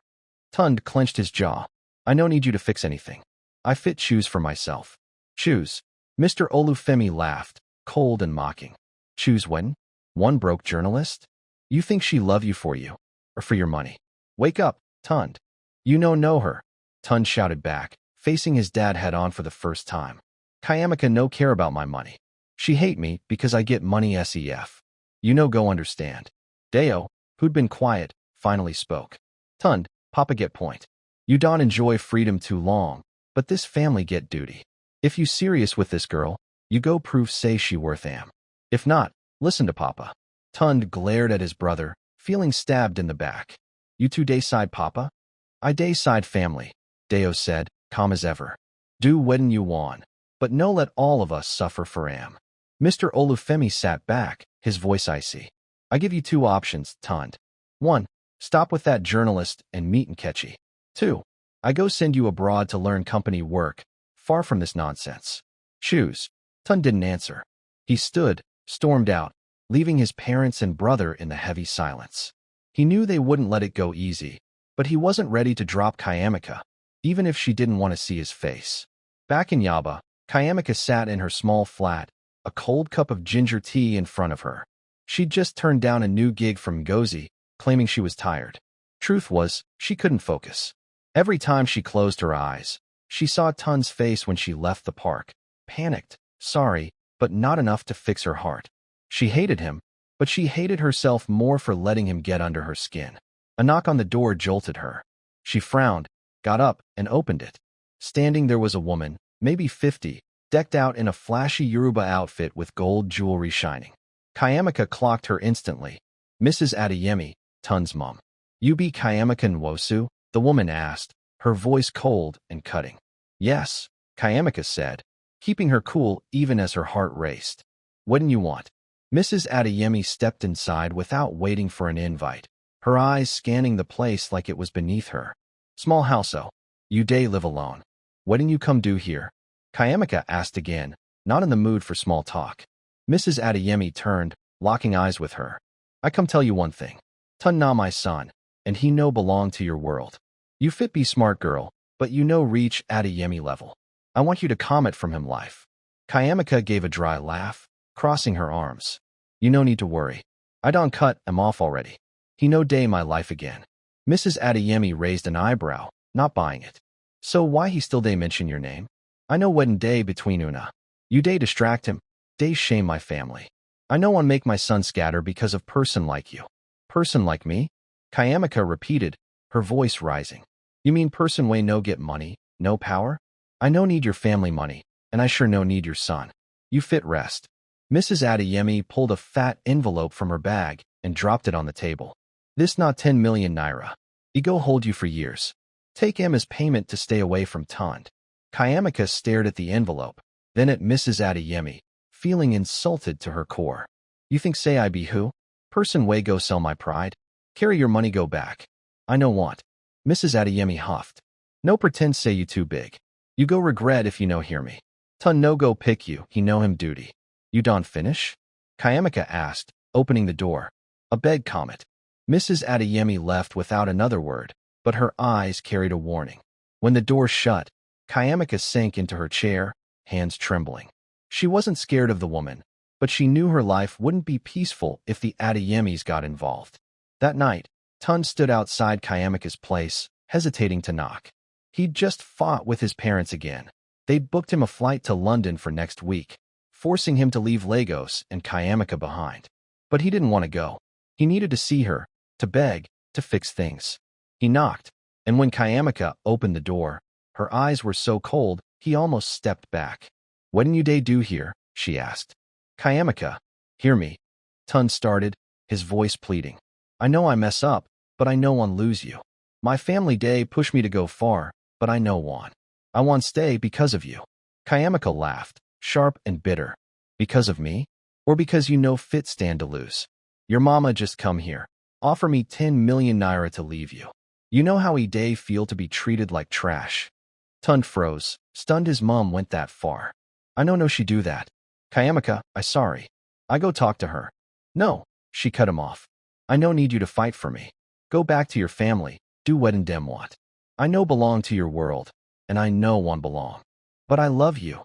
Tunde clenched his jaw. I no need you to fix anything. I fit choose for myself. Choose. Mr. Olufemi laughed, cold and mocking. Choose when? One broke journalist? You think she love you, or for your money? Wake up, Tunde. You know her. Tunde shouted back, facing his dad head on for the first time. Chiamaka no care about my money. She hate me because I get money sef. You no go understand. Deo, who'd been quiet, finally spoke. Tunde, papa get point. You don't enjoy freedom too long, but this family get duty. If you serious with this girl, you go prove say she worth am. If not, listen to papa. Tunde glared at his brother, feeling stabbed in the back. You two day side papa? I day side family, Deo said, calm as ever. Do weddin' you want, but no let all of us suffer for am. Mr. Olufemi sat back, his voice icy. I give you two options, Tunde. 1. Stop with that journalist and meet Nkechi. 2. I go send you abroad to learn company work, far from this nonsense. Choose. Tunde didn't answer. He stood, stormed out, leaving his parents and brother in the heavy silence. He knew they wouldn't let it go easy, but he wasn't ready to drop Chiamaka, even if she didn't want to see his face. Back in Yaba, Chiamaka sat in her small flat, a cold cup of ginger tea in front of her. She'd just turned down a new gig from Ngozi, claiming she was tired. Truth was, she couldn't focus. Every time she closed her eyes, she saw Tunde's face when she left the park. Panicked, sorry, but not enough to fix her heart. She hated him, but she hated herself more for letting him get under her skin. A knock on the door jolted her. She frowned, got up, and opened it. Standing there was a woman, maybe 50, decked out in a flashy Yoruba outfit with gold jewelry shining. Chiamaka clocked her instantly. Mrs. Adeyemi, Tunde's mom. You be Chiamaka Nwosu? The woman asked, her voice cold and cutting. Yes, Chiamaka said, keeping her cool even as her heart raced. What'd you want? Mrs. Adeyemi stepped inside without waiting for an invite, her eyes scanning the place like it was beneath her. Small house-o. You day live alone. What'd you come do here? Chiamaka asked again, not in the mood for small talk. Mrs. Adeyemi turned, locking eyes with her. I come tell you one thing. Tunde na my son, and he no belong to your world. You fit be smart girl, but you no reach Adeyemi level. I want you to comment from him life. Chiamaka gave a dry laugh, crossing her arms. You no need to worry. I don't cut am off already. He no day my life again. Mrs. Adeyemi raised an eyebrow, not buying it. So why he still day mention your name? I know weddin' day between una. You day distract him, day shame my family. I no one make my son scatter because of person like you. Person like me? Chiamaka repeated, her voice rising. You mean person way no get money, no power? I no need your family money, and I sure no need your son. You fit rest. Mrs. Adeyemi pulled a fat envelope from her bag and dropped it on the table. This not 10 million naira. He go hold you for years. Take him as payment to stay away from Tunde. Chiamaka stared at the envelope, then at Mrs. Adeyemi, feeling insulted to her core. You think say I be who? Person way go sell my pride? Carry your money go back. I no want. Mrs. Adeyemi huffed. No pretend say you too big. You go regret if you no hear me. Tun no go pick you, he know him duty. You don finish? Chiamaka asked, opening the door. A beg comet. Mrs. Adeyemi left without another word, but her eyes carried a warning. When the door shut, Chiamaka sank into her chair, hands trembling. She wasn't scared of the woman, but she knew her life wouldn't be peaceful if the Adeyemis got involved. That night, Tun stood outside Chiamaka's place, hesitating to knock. He'd just fought with his parents again. They'd booked him a flight to London for next week, forcing him to leave Lagos and Chiamaka behind. But he didn't want to go. He needed to see her, to beg, to fix things. He knocked, and when Chiamaka opened the door, her eyes were so cold he almost stepped back. "What did you do here?" she asked. "Chiamaka, hear me." Tun started, his voice pleading. "I know I mess up, but I no want lose you. My family day push me to go far, but I no want. I want stay because of you." Chiamaka laughed, sharp and bitter. "Because of me? Or because you no fit stand to lose? Your mama just come here, offer me 10 million naira to leave you. You know how he day feel to be treated like trash." Tun froze, stunned his mom went that far. "I no know she do that. Chiamaka, I sorry. I go talk to her." "No," she cut him off. "I no need you to fight for me. Go back to your family, do what in dem want. I no belong to your world, and I no one belong. But I love you."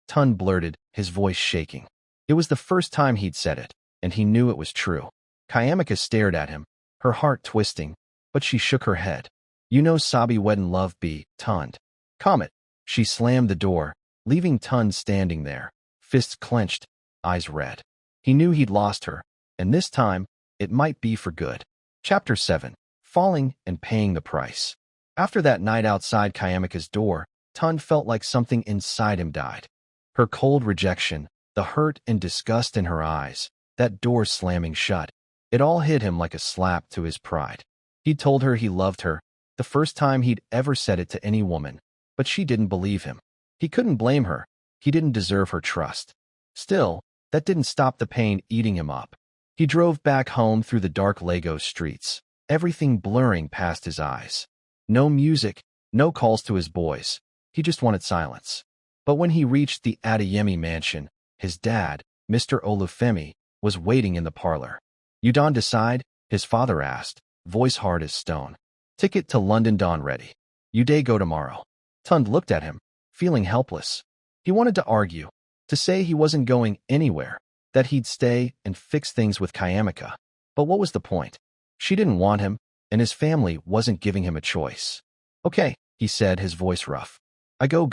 Tun blurted, his voice shaking. It was the first time he'd said it, and he knew it was true. Chiamaka stared at him, her heart twisting, but she shook her head. "You know Sabi weddin' love be, Tund. Comet." She slammed the door, leaving Tun standing there, fists clenched, eyes red. He knew he'd lost her, and this time, it might be for good. Chapter 7. Falling and Paying the Price. After that night outside Chiamaka's door, Tun felt like something inside him died. Her cold rejection, the hurt and disgust in her eyes, that door slamming shut, it all hit him like a slap to his pride. He'd told her he loved her, the first time he'd ever said it to any woman, but she didn't believe him. He couldn't blame her. He didn't deserve her trust. Still, that didn't stop the pain eating him up. He drove back home through the dark Lagos streets, everything blurring past his eyes. No music, no calls to his boys. He just wanted silence. But when he reached the Adeyemi mansion, his dad, Mr. Olufemi, was waiting in the parlor. "You don decide?" his father asked, voice hard as stone. "Ticket to London don ready. You day go tomorrow." Tund looked at him, feeling helpless. He wanted to argue, to say he wasn't going anywhere, that he'd stay and fix things with Chiamaka. But what was the point? She didn't want him, and his family wasn't giving him a choice. "Okay," he said, his voice rough. "I go."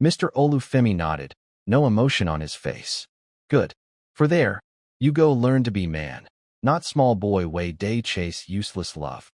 Mr. Olufemi nodded, no emotion on his face. "Good. For there, you go learn to be man, not small boy way day chase useless love."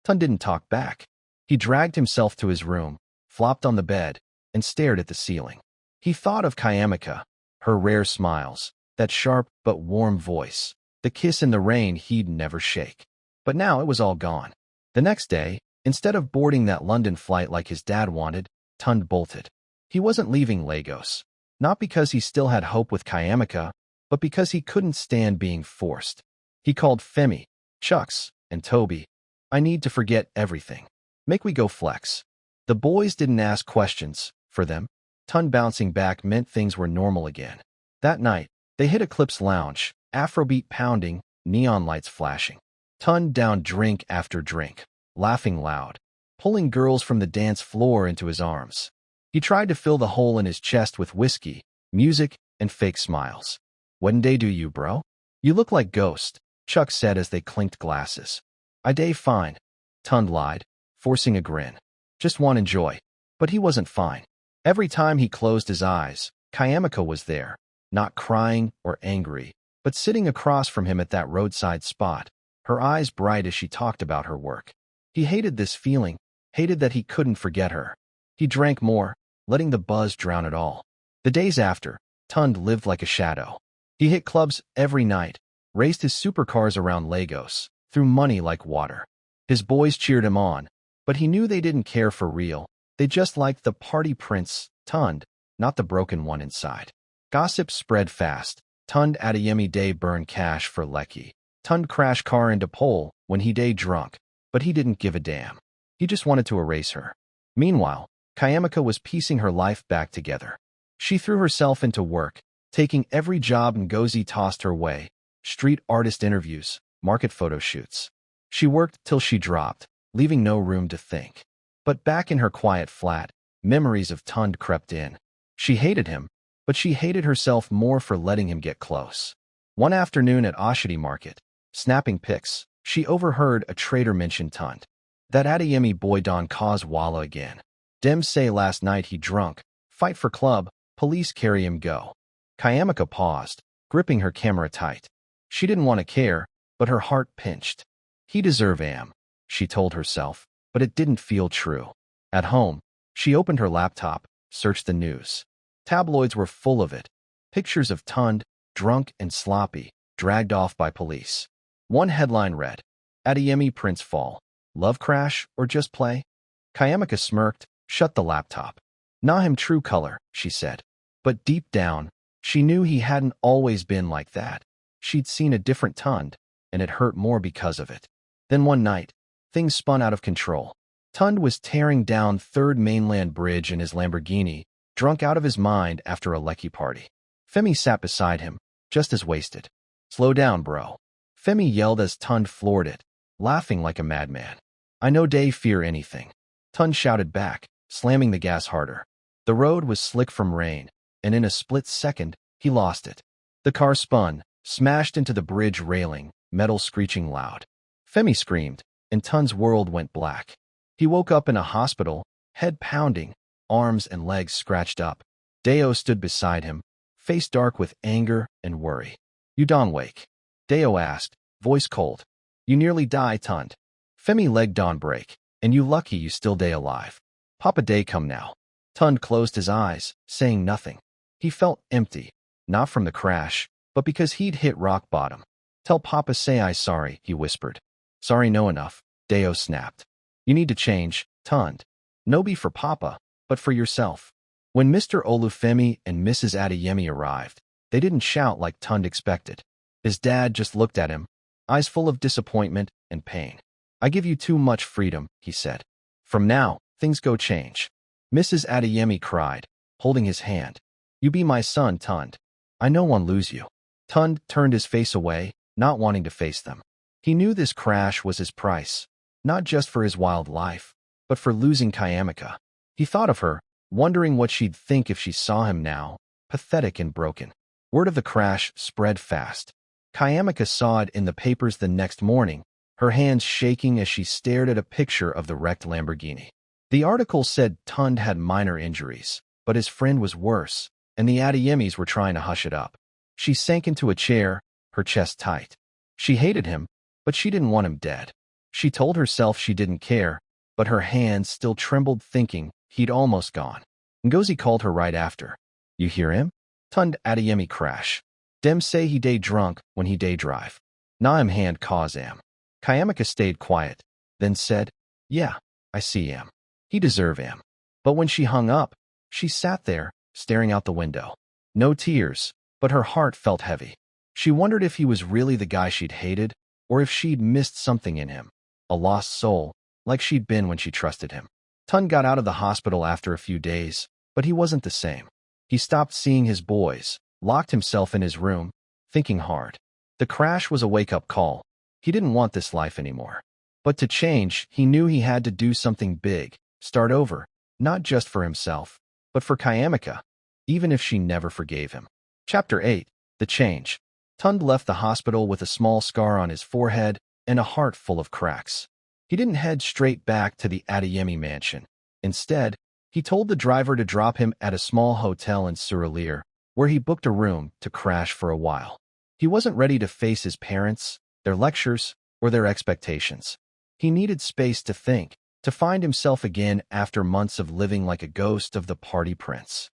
Tun didn't talk back. He dragged himself to his room, flopped on the bed, and stared at the ceiling. He thought of Chiamaka, her rare smiles, that sharp but warm voice, the kiss in the rain he'd never shake. But now it was all gone. The next day, instead of boarding that London flight like his dad wanted, Tund bolted. He wasn't leaving Lagos, not because he still had hope with Chiamaka, but because he couldn't stand being forced. He called Femi, Chucks, and Toby. "I need to forget everything. Make we go flex." The boys didn't ask questions. For them, Tun bouncing back meant things were normal again. That night, they hit Eclipse Lounge, Afrobeat pounding, neon lights flashing. Tun downed drink after drink, laughing loud, pulling girls from the dance floor into his arms. He tried to fill the hole in his chest with whiskey, music, and fake smiles. "What'n day do you, bro? You look like Ghost," Chuck said as they clinked glasses. "I day fine," Tund lied, forcing a grin. "Just want enjoy." But he wasn't fine. Every time he closed his eyes, Chiamaka was there, not crying or angry, but sitting across from him at that roadside spot, her eyes bright as she talked about her work. He hated this feeling, hated that he couldn't forget her. He drank more, letting the buzz drown it all. The days after, Tund lived like a shadow. He hit clubs every night, raced his supercars around Lagos, threw money like water. His boys cheered him on, but he knew they didn't care for real. They just liked the party prince, Tund, not the broken one inside. Gossip spread fast. Tund Adeyemi day burn cash for Lekki. Tund crash car into pole when he day drunk, but he didn't give a damn. He just wanted to erase her. Meanwhile, Chiamaka was piecing her life back together. She threw herself into work, taking every job Ngozi tossed her way: street artist interviews, market photo shoots. She worked till she dropped, leaving no room to think. But back in her quiet flat, memories of Tunde crept in. She hated him, but she hated herself more for letting him get close. One afternoon at Oshodi Market, snapping pics, she overheard a trader mention Tunde. "That Adeyemi boy don cause wahala again. Dem say last night he drunk, fight for club, police carry him go." Chiamaka paused, gripping her camera tight. She didn't want to care, but her heart pinched. He deserve am, she told herself, but it didn't feel true. At home, she opened her laptop, searched the news. Tabloids were full of it. Pictures of Tunde, drunk and sloppy, dragged off by police. One headline read, "Adeyemi Prince Fall. Love crash or just play?" Chiamaka smirked, shut the laptop. "Nah him true color," she said. But deep down, she knew he hadn't always been like that. She'd seen a different Tunde, and it hurt more because of it. Then one night, things spun out of control. Tunde was tearing down Third Mainland Bridge in his Lamborghini, drunk out of his mind after a Lekki party. Femi sat beside him, just as wasted. "Slow down, bro," Femi yelled as Tunde floored it, laughing like a madman. "I know dey fear anything," Tunde shouted back, slamming the gas harder. The road was slick from rain, and in a split second, he lost it. The car spun, smashed into the bridge railing, metal screeching loud. Femi screamed, and Tunde's world went black. He woke up in a hospital, head pounding, arms and legs scratched up. Deo stood beside him, face dark with anger and worry. "You don wake?" Deo asked, voice cold. "You nearly die, Tunde." Femi leg don break, and you lucky you still day alive. "Papa day come now." Tunde closed his eyes, saying nothing. He felt empty, not from the crash, but because he'd hit rock bottom. "Tell Papa say I sorry," he whispered. "Sorry no enough," Deo snapped. "You need to change, Tunde. No be for Papa, but for yourself." When Mr. Olufemi and Mrs. Adeyemi arrived, they didn't shout like Tunde expected. His dad just looked at him, eyes full of disappointment and pain. "I give you too much freedom," he said. "From now, things go change." Mrs. Adeyemi cried, holding his hand. "You be my son, Tunde. I no one lose you." Tunde turned his face away, not wanting to face them. He knew this crash was his price, not just for his wild life, but for losing Chiamaka. He thought of her, wondering what she'd think if she saw him now, pathetic and broken. Word of the crash spread fast. Chiamaka saw it in the papers the next morning, her hands shaking as she stared at a picture of the wrecked Lamborghini. The article said Tunde had minor injuries, but his friend was worse, and the Adeyemis were trying to hush it up. She sank into a chair, her chest tight. She hated him, but she didn't want him dead. She told herself she didn't care, but her hands still trembled thinking he'd almost gone. Ngozi called her right after. "You hear him? Tunde Adeyemi crash. Dem say he day drunk when he day drive. Na him hand cause am." Chiamaka stayed quiet, then said, "Yeah, I see am. He deserve am." But when she hung up, she sat there, staring out the window. No tears, but her heart felt heavy. She wondered if he was really the guy she'd hated, or if she'd missed something in him, a lost soul, like she'd been when she trusted him. Tunde got out of the hospital after a few days, but he wasn't the same. He stopped seeing his boys, locked himself in his room, thinking hard. The crash was a wake-up call. He didn't want this life anymore. But to change, he knew he had to do something big, start over, not just for himself, but for Chiamaka, even if she never forgave him. Chapter 8. The Change. Tunde left the hospital with a small scar on his forehead and a heart full of cracks. He didn't head straight back to the Adeyemi mansion. Instead, he told the driver to drop him at a small hotel in Surulere, where he booked a room to crash for a while. He wasn't ready to face his parents, their lectures, or their expectations. He needed space to think, to find himself again after months of living like a ghost of the party prince.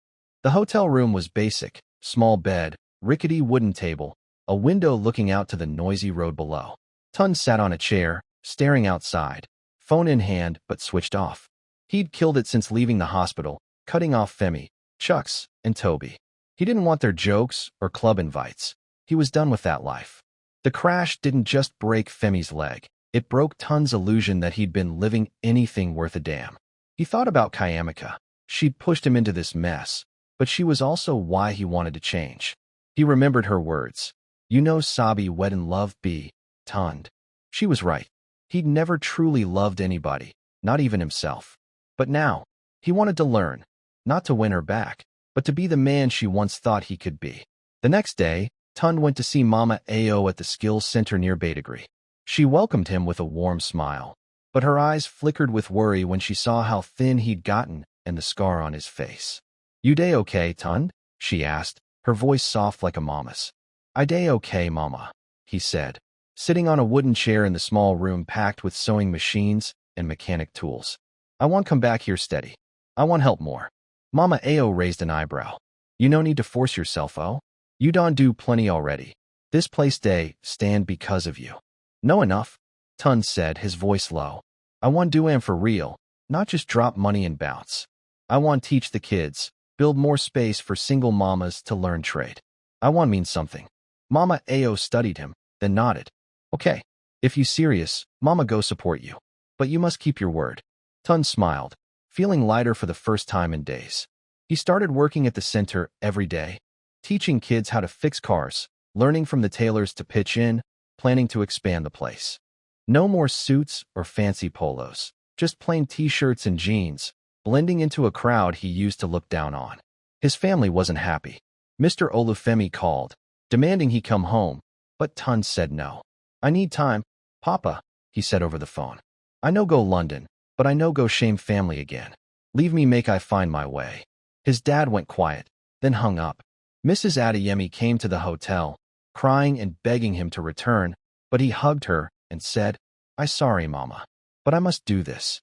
The hotel room was basic: small bed, rickety wooden table, a window looking out to the noisy road below. Tunde sat on a chair, staring outside, phone in hand but switched off. He'd killed it since leaving the hospital, cutting off Femi, Chucks, and Toby. He didn't want their jokes or club invites. He was done with that life. The crash didn't just break Femi's leg. It broke Tunde's illusion that he'd been living anything worth a damn. He thought about Chiamaka. She'd pushed him into this mess, but she was also why he wanted to change. He remembered her words. You know Sabi wedin love be, Tunde. She was right. He'd never truly loved anybody, not even himself. But now, he wanted to learn, not to win her back, but to be the man she once thought he could be. The next day, Tunde went to see Mama Ao at the skills center near Badagry. She welcomed him with a warm smile, but her eyes flickered with worry when she saw how thin he'd gotten and the scar on his face. You day okay, Tunde? She asked, her voice soft like a mama's. I day okay, Mama, he said, sitting on a wooden chair in the small room packed with sewing machines and mechanic tools. I want come back here steady. I want help more. Mama Ao raised an eyebrow. You no need to force yourself, oh? You don't do plenty already. This place day stand because of you. No enough, Tunde said, his voice low. I want do am for real, not just drop money and bounce. I want teach the kids, build more space for single mamas to learn trade. I want mean something. Mama Ao studied him, then nodded. Okay, if you serious, Mama go support you. But you must keep your word. Tunde smiled, feeling lighter for the first time in days. He started working at the center every day, teaching kids how to fix cars, learning from the tailors to pitch in, planning to expand the place. No more suits or fancy polos, just plain t-shirts and jeans, blending into a crowd he used to look down on. His family wasn't happy. Mr. Olufemi called, demanding he come home, but Tunde said no. I need time, Papa, he said over the phone. I no go London, but I no go shame family again. Leave me make I find my way. His dad went quiet, then hung up. Mrs. Adeyemi came to the hotel, crying and begging him to return, but he hugged her and said, I sorry, Mama, but I must do this.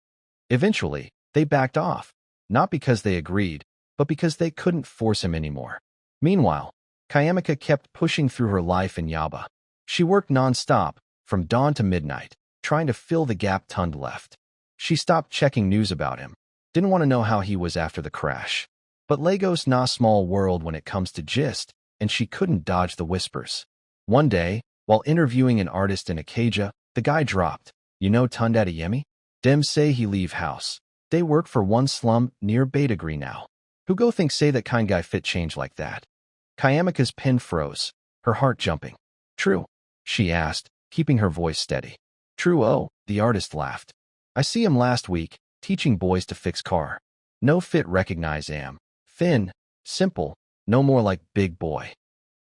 Eventually, they backed off, not because they agreed, but because they couldn't force him anymore. Meanwhile, Chiamaka kept pushing through her life in Yaba. She worked non-stop, from dawn to midnight, trying to fill the gap Tunde left. She stopped checking news about him, didn't want to know how he was after the crash. But Lagos na small world when it comes to gist, and she couldn't dodge the whispers. One day, while interviewing an artist in Acadia, the guy dropped, You know Tunde Adeyemi? Dem say he leave house. They work for one slum near Badagry now. Who go think say that kind guy fit change like that? Chiamaka's pen froze, her heart jumping. True, she asked, keeping her voice steady. True, oh, the artist laughed. I see him last week, teaching boys to fix car. No fit recognize am. Thin, simple, no more like big boy.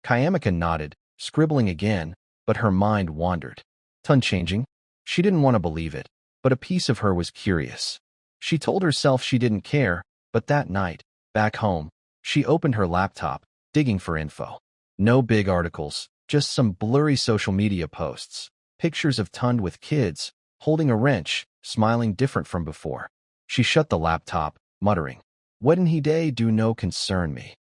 Chiamaka nodded, scribbling again, but her mind wandered. Tunde changing? She didn't want to believe it, but a piece of her was curious. She told herself she didn't care, but that night, back home, she opened her laptop, digging for info. No big articles, just some blurry social media posts, pictures of Tunde with kids, holding a wrench, smiling different from before. She shut the laptop, muttering, Weddin' he day do no concern me.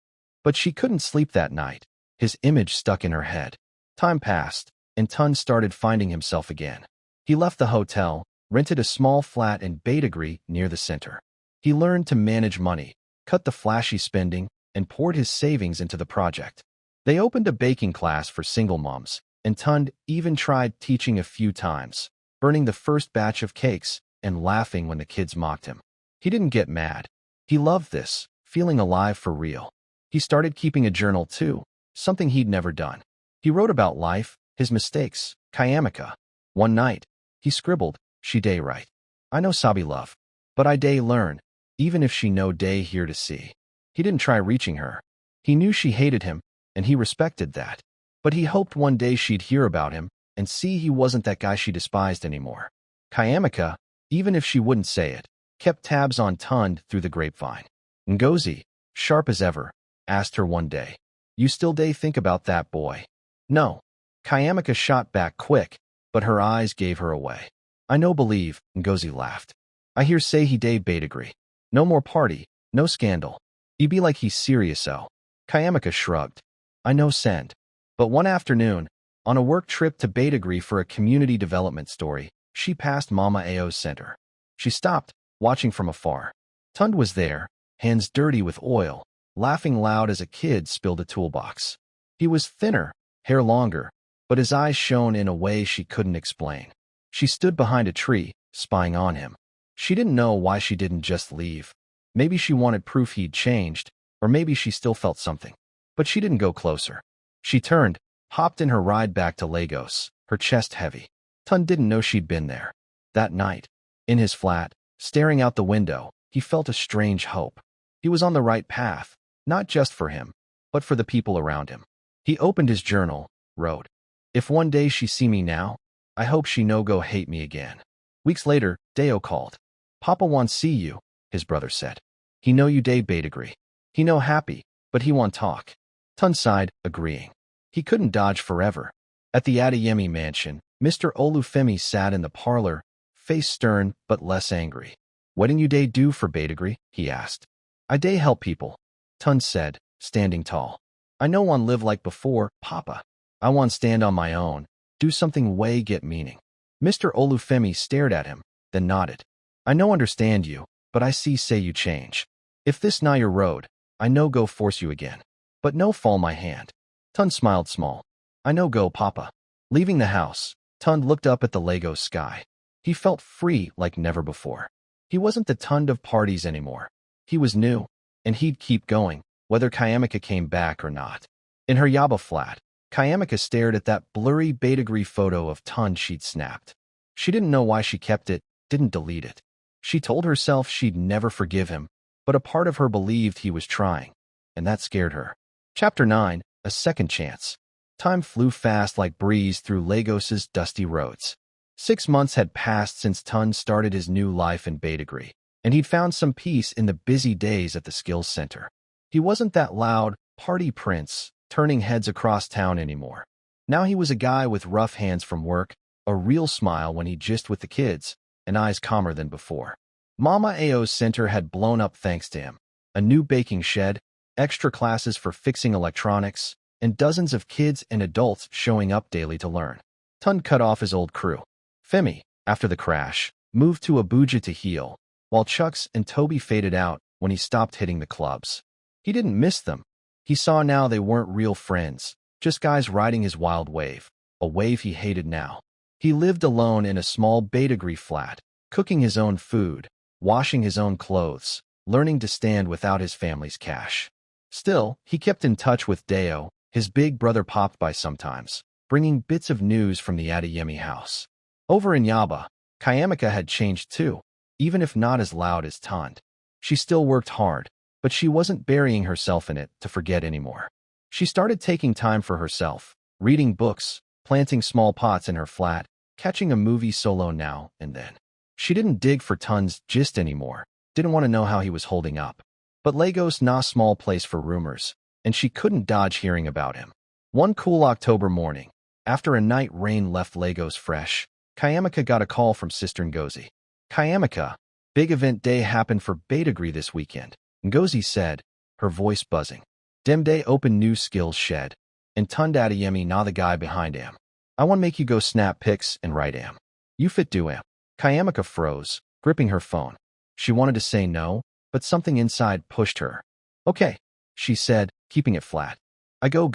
But she couldn't sleep that night. His image stuck in her head. Time passed, and Tunde started finding himself again. He left the hotel, rented a small flat in Badagry near the center. He learned to manage money, cut the flashy spending, and poured his savings into the project. They opened a baking class for single moms, and Tunde even tried teaching a few times, burning the first batch of cakes and laughing when the kids mocked him. He didn't get mad. He loved this, feeling alive for real. He started keeping a journal too, something he'd never done. He wrote about life, his mistakes, Chiamaka. One night, he scribbled, She day right. I know Sabi love, but I day learn, even if she no day here to see. He didn't try reaching her. He knew she hated him, and he respected that. But he hoped one day she'd hear about him and see he wasn't that guy she despised anymore. Chiamaka, even if she wouldn't say it, kept tabs on Tunde through the grapevine. Ngozi, sharp as ever, asked her one day, You still day think about that boy? No. Chiamaka shot back quick, but her eyes gave her away. I no believe, Ngozi laughed. I hear say he day Badagry. No more party, no scandal. He be like he's serious so. Chiamaka shrugged. I no send. But one afternoon, on a work trip to Badagry for a community development story, she passed Mama Ao's center. She stopped, watching from afar. Tunde was there, hands dirty with oil, laughing loud as a kid spilled a toolbox. He was thinner, hair longer, but his eyes shone in a way she couldn't explain. She stood behind a tree, spying on him. She didn't know why she didn't just leave. Maybe she wanted proof he'd changed, or maybe she still felt something. But she didn't go closer. She turned, hopped in her ride back to Lagos, her chest heavy. Tunde didn't know she'd been there. That night, in his flat, staring out the window, he felt a strange hope. He was on the right path, not just for him, but for the people around him. He opened his journal, wrote, "If one day she see me now, I hope she no go hate me again." Weeks later, Deo called. "Papa want see you," his brother said. "He know you dey Badagry. He no happy, but he want talk." Tunde sighed, agreeing. He couldn't dodge forever. At the Adeyemi mansion, Mr. Olufemi sat in the parlor, face stern but less angry. "What did you dey do for Badagry?" he asked. "I dey help people," Tunde said, standing tall. "I no want live like before, Papa. I want stand on my own, do something way get meaning." Mr. Olufemi stared at him, then nodded. "I no understand you, but I see say you change. If this na your road, I no go force you again. But no fall my hand." Tunde smiled small. "I no go, Papa." Leaving the house, Tunde looked up at the Lagos sky. He felt free like never before. He wasn't the Tunde of parties anymore. He was new, and he'd keep going, whether Chiamaka came back or not. In her Yaba flat, Chiamaka stared at that blurry Badagry photo of Tunde she'd snapped. She didn't know why she kept it, didn't delete it. She told herself she'd never forgive him, but a part of her believed he was trying, and that scared her. Chapter 9, A Second Chance. Time flew fast like breeze through Lagos's dusty roads. 6 months had passed since Tunde started his new life in Badagry, and he'd found some peace in the busy days at the skills center. He wasn't that loud, party prince, turning heads across town anymore. Now he was a guy with rough hands from work, a real smile when he gist with the kids, and eyes calmer than before. Mama Ao's center had blown up thanks to him. A new baking shed, extra classes for fixing electronics, and dozens of kids and adults showing up daily to learn. Tunde cut off his old crew. Femi, after the crash, moved to Abuja to heal, while Chucks and Toby faded out when he stopped hitting the clubs. He didn't miss them. He saw now they weren't real friends, just guys riding his wild wave, a wave he hated now. He lived alone in a small Badagry flat, cooking his own food, washing his own clothes, learning to stand without his family's cash. Still, he kept in touch with Deo. His big brother popped by sometimes, bringing bits of news from the Adeyemi house. Over in Yaba, Chiamaka had changed too, even if not as loud as Tunde. She still worked hard, but she wasn't burying herself in it to forget anymore. She started taking time for herself, reading books, planting small pots in her flat, catching a movie solo now and then. She didn't dig for Tunde's gist anymore, didn't want to know how he was holding up. But Lagos na small place for rumors, and she couldn't dodge hearing about him. One cool October morning, after a night rain left Lagos fresh, Chiamaka got a call from Sister Ngozi. "Chiamaka, big event day happened for Badagry this weekend," Ngozi said, her voice buzzing. "Dem day open new skills shed, and Tunde Adeyemi na the guy behind am. I want make you go snap pics and write am. You fit do am." Chiamaka froze, gripping her phone. She wanted to say no, but something inside pushed her. "Okay," she said, keeping it flat. "I go."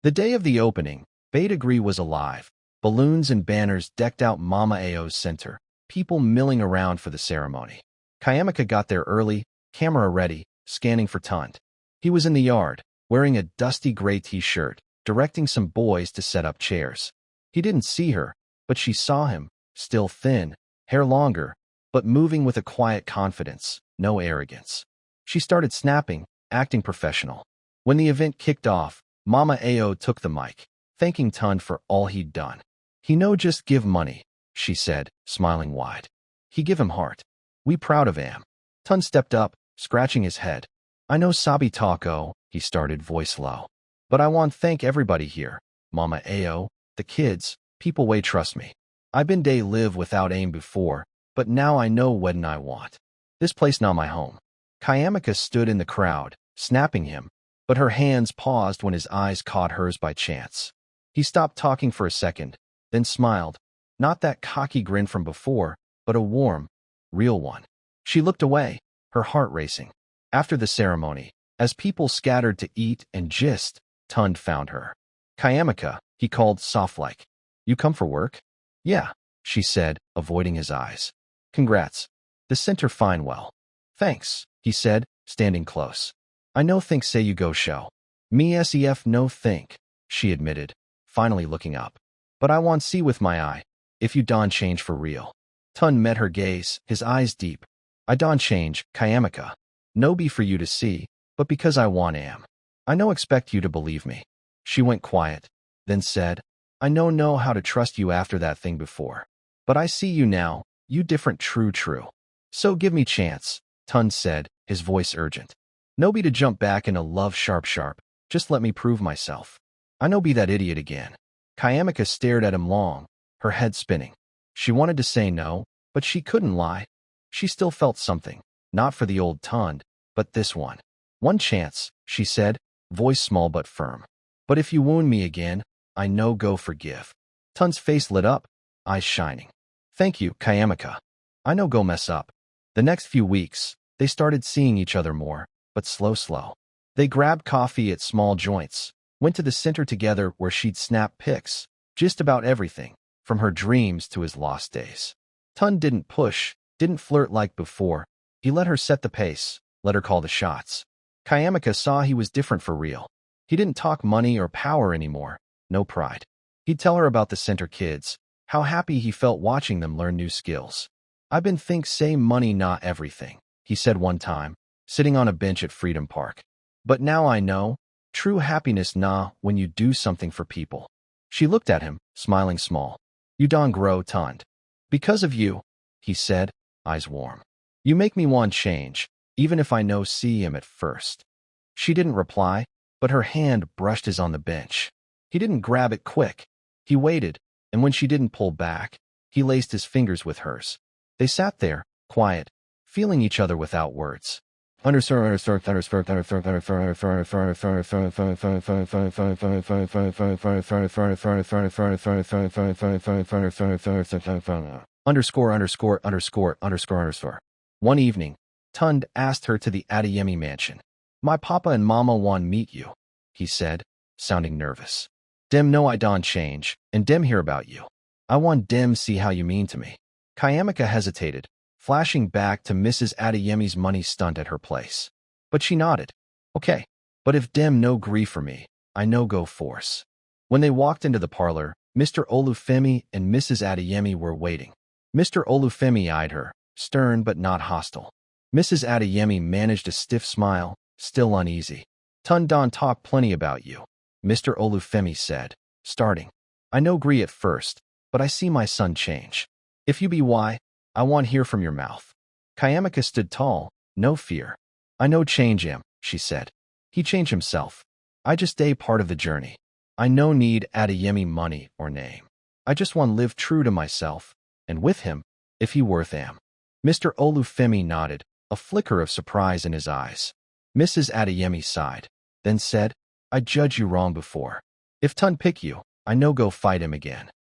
The day of the opening, Badagry was alive. Balloons and banners decked out Mama Ao's center, people milling around for the ceremony. Chiamaka got there early, camera ready, scanning for Tunde. He was in the yard, wearing a dusty gray t-shirt, directing some boys to set up chairs. He didn't see her, but she saw him, still thin, hair longer, but moving with a quiet confidence, no arrogance. She started snapping, acting professional. When the event kicked off, Mama Ao took the mic, thanking Tunde for all he'd done. "He no just give money," she said, smiling wide. "He give him heart. We proud of am." Tunde stepped up, scratching his head. "I know Sabi talk he started, voice low. "But I want thank everybody here, Mama Ao, the kids, people way trust me. I been day live without aim before, but now I know when I want. This place not my home." Chiamaka stood in the crowd, snapping him, but her hands paused when his eyes caught hers by chance. He stopped talking for a second, then smiled, not that cocky grin from before, but a warm, real one. She looked away, her heart racing. After the ceremony, as people scattered to eat and gist, Tunde found her. "Chiamaka," he called soft-like. "You come for work?" "Yeah," she said, avoiding his eyes. "Congrats." The center fine well. Thanks, he said, standing close. I no think say you go show. Me sef no think, she admitted, finally looking up. But I want see with my eye, if you don change for real. Tun met her gaze, his eyes deep. I don change, Chiamaka. No be for you to see, but because I want am. I no expect you to believe me. She went quiet, then said, I no know how to trust you after that thing before. But I see you now, you different true. So give me chance, Tun said, his voice urgent. No be to jump back into love sharp, just let me prove myself. I no be that idiot again. Chiamaka stared at him long, her head spinning. She wanted to say no, but she couldn't lie. She still felt something, not for the old Tund, but this one. One chance, she said, voice small but firm. But if you wound me again, I no go forgive. Tun's face lit up, eyes shining. Thank you, Chiamaka. I no go mess up. The next few weeks, they started seeing each other more, but slow. They grabbed coffee at small joints, went to the center together where she'd snap pics, just about everything, from her dreams to his lost days. Tun didn't push, didn't flirt like before. He let her set the pace, let her call the shots. Chiamaka saw he was different for real. He didn't talk money or power anymore, no pride. He'd tell her about the center kids, how happy he felt watching them learn new skills. I've been think say money not everything, he said one time, sitting on a bench at Freedom Park. But now I know, true happiness nah when you do something for people. She looked at him, smiling small. You don grow, Tund. Because of you, he said, eyes warm. You make me want change, even if I no see him at first. She didn't reply, but her hand brushed his on the bench. He didn't grab it quick. He waited, and when she didn't pull back, he laced his fingers with hers. They sat there, quiet, feeling each other without words. Underscore. One evening, Tund asked her to the Adeyemi mansion. My papa and mama want meet you, he said, sounding nervous. Dem know I don change, and dem hear about you. I want dem see how you mean to me. Chiamaka hesitated, flashing back to Mrs. Adeyemi's money stunt at her place. But she nodded. Okay, but if dem no gree for me, I no go force. When they walked into the parlor, Mr. Olufemi and Mrs. Adeyemi were waiting. Mr. Olufemi eyed her, stern but not hostile. Mrs. Adeyemi managed a stiff smile, still uneasy. Tun don talk plenty about you, Mr. Olufemi said, starting. I no gree at first, but I see my son change. If you be why, I want hear from your mouth. Chiamaka stood tall, no fear. I no change him, she said. He change himself. I just a part of the journey. I no need Adeyemi money or name. I just want live true to myself, and with him, if he worth am. Mr. Olufemi nodded, a flicker of surprise in his eyes. Mrs. Adeyemi sighed, then said, I judge you wrong before. If Tun pick you, I no go fight him again.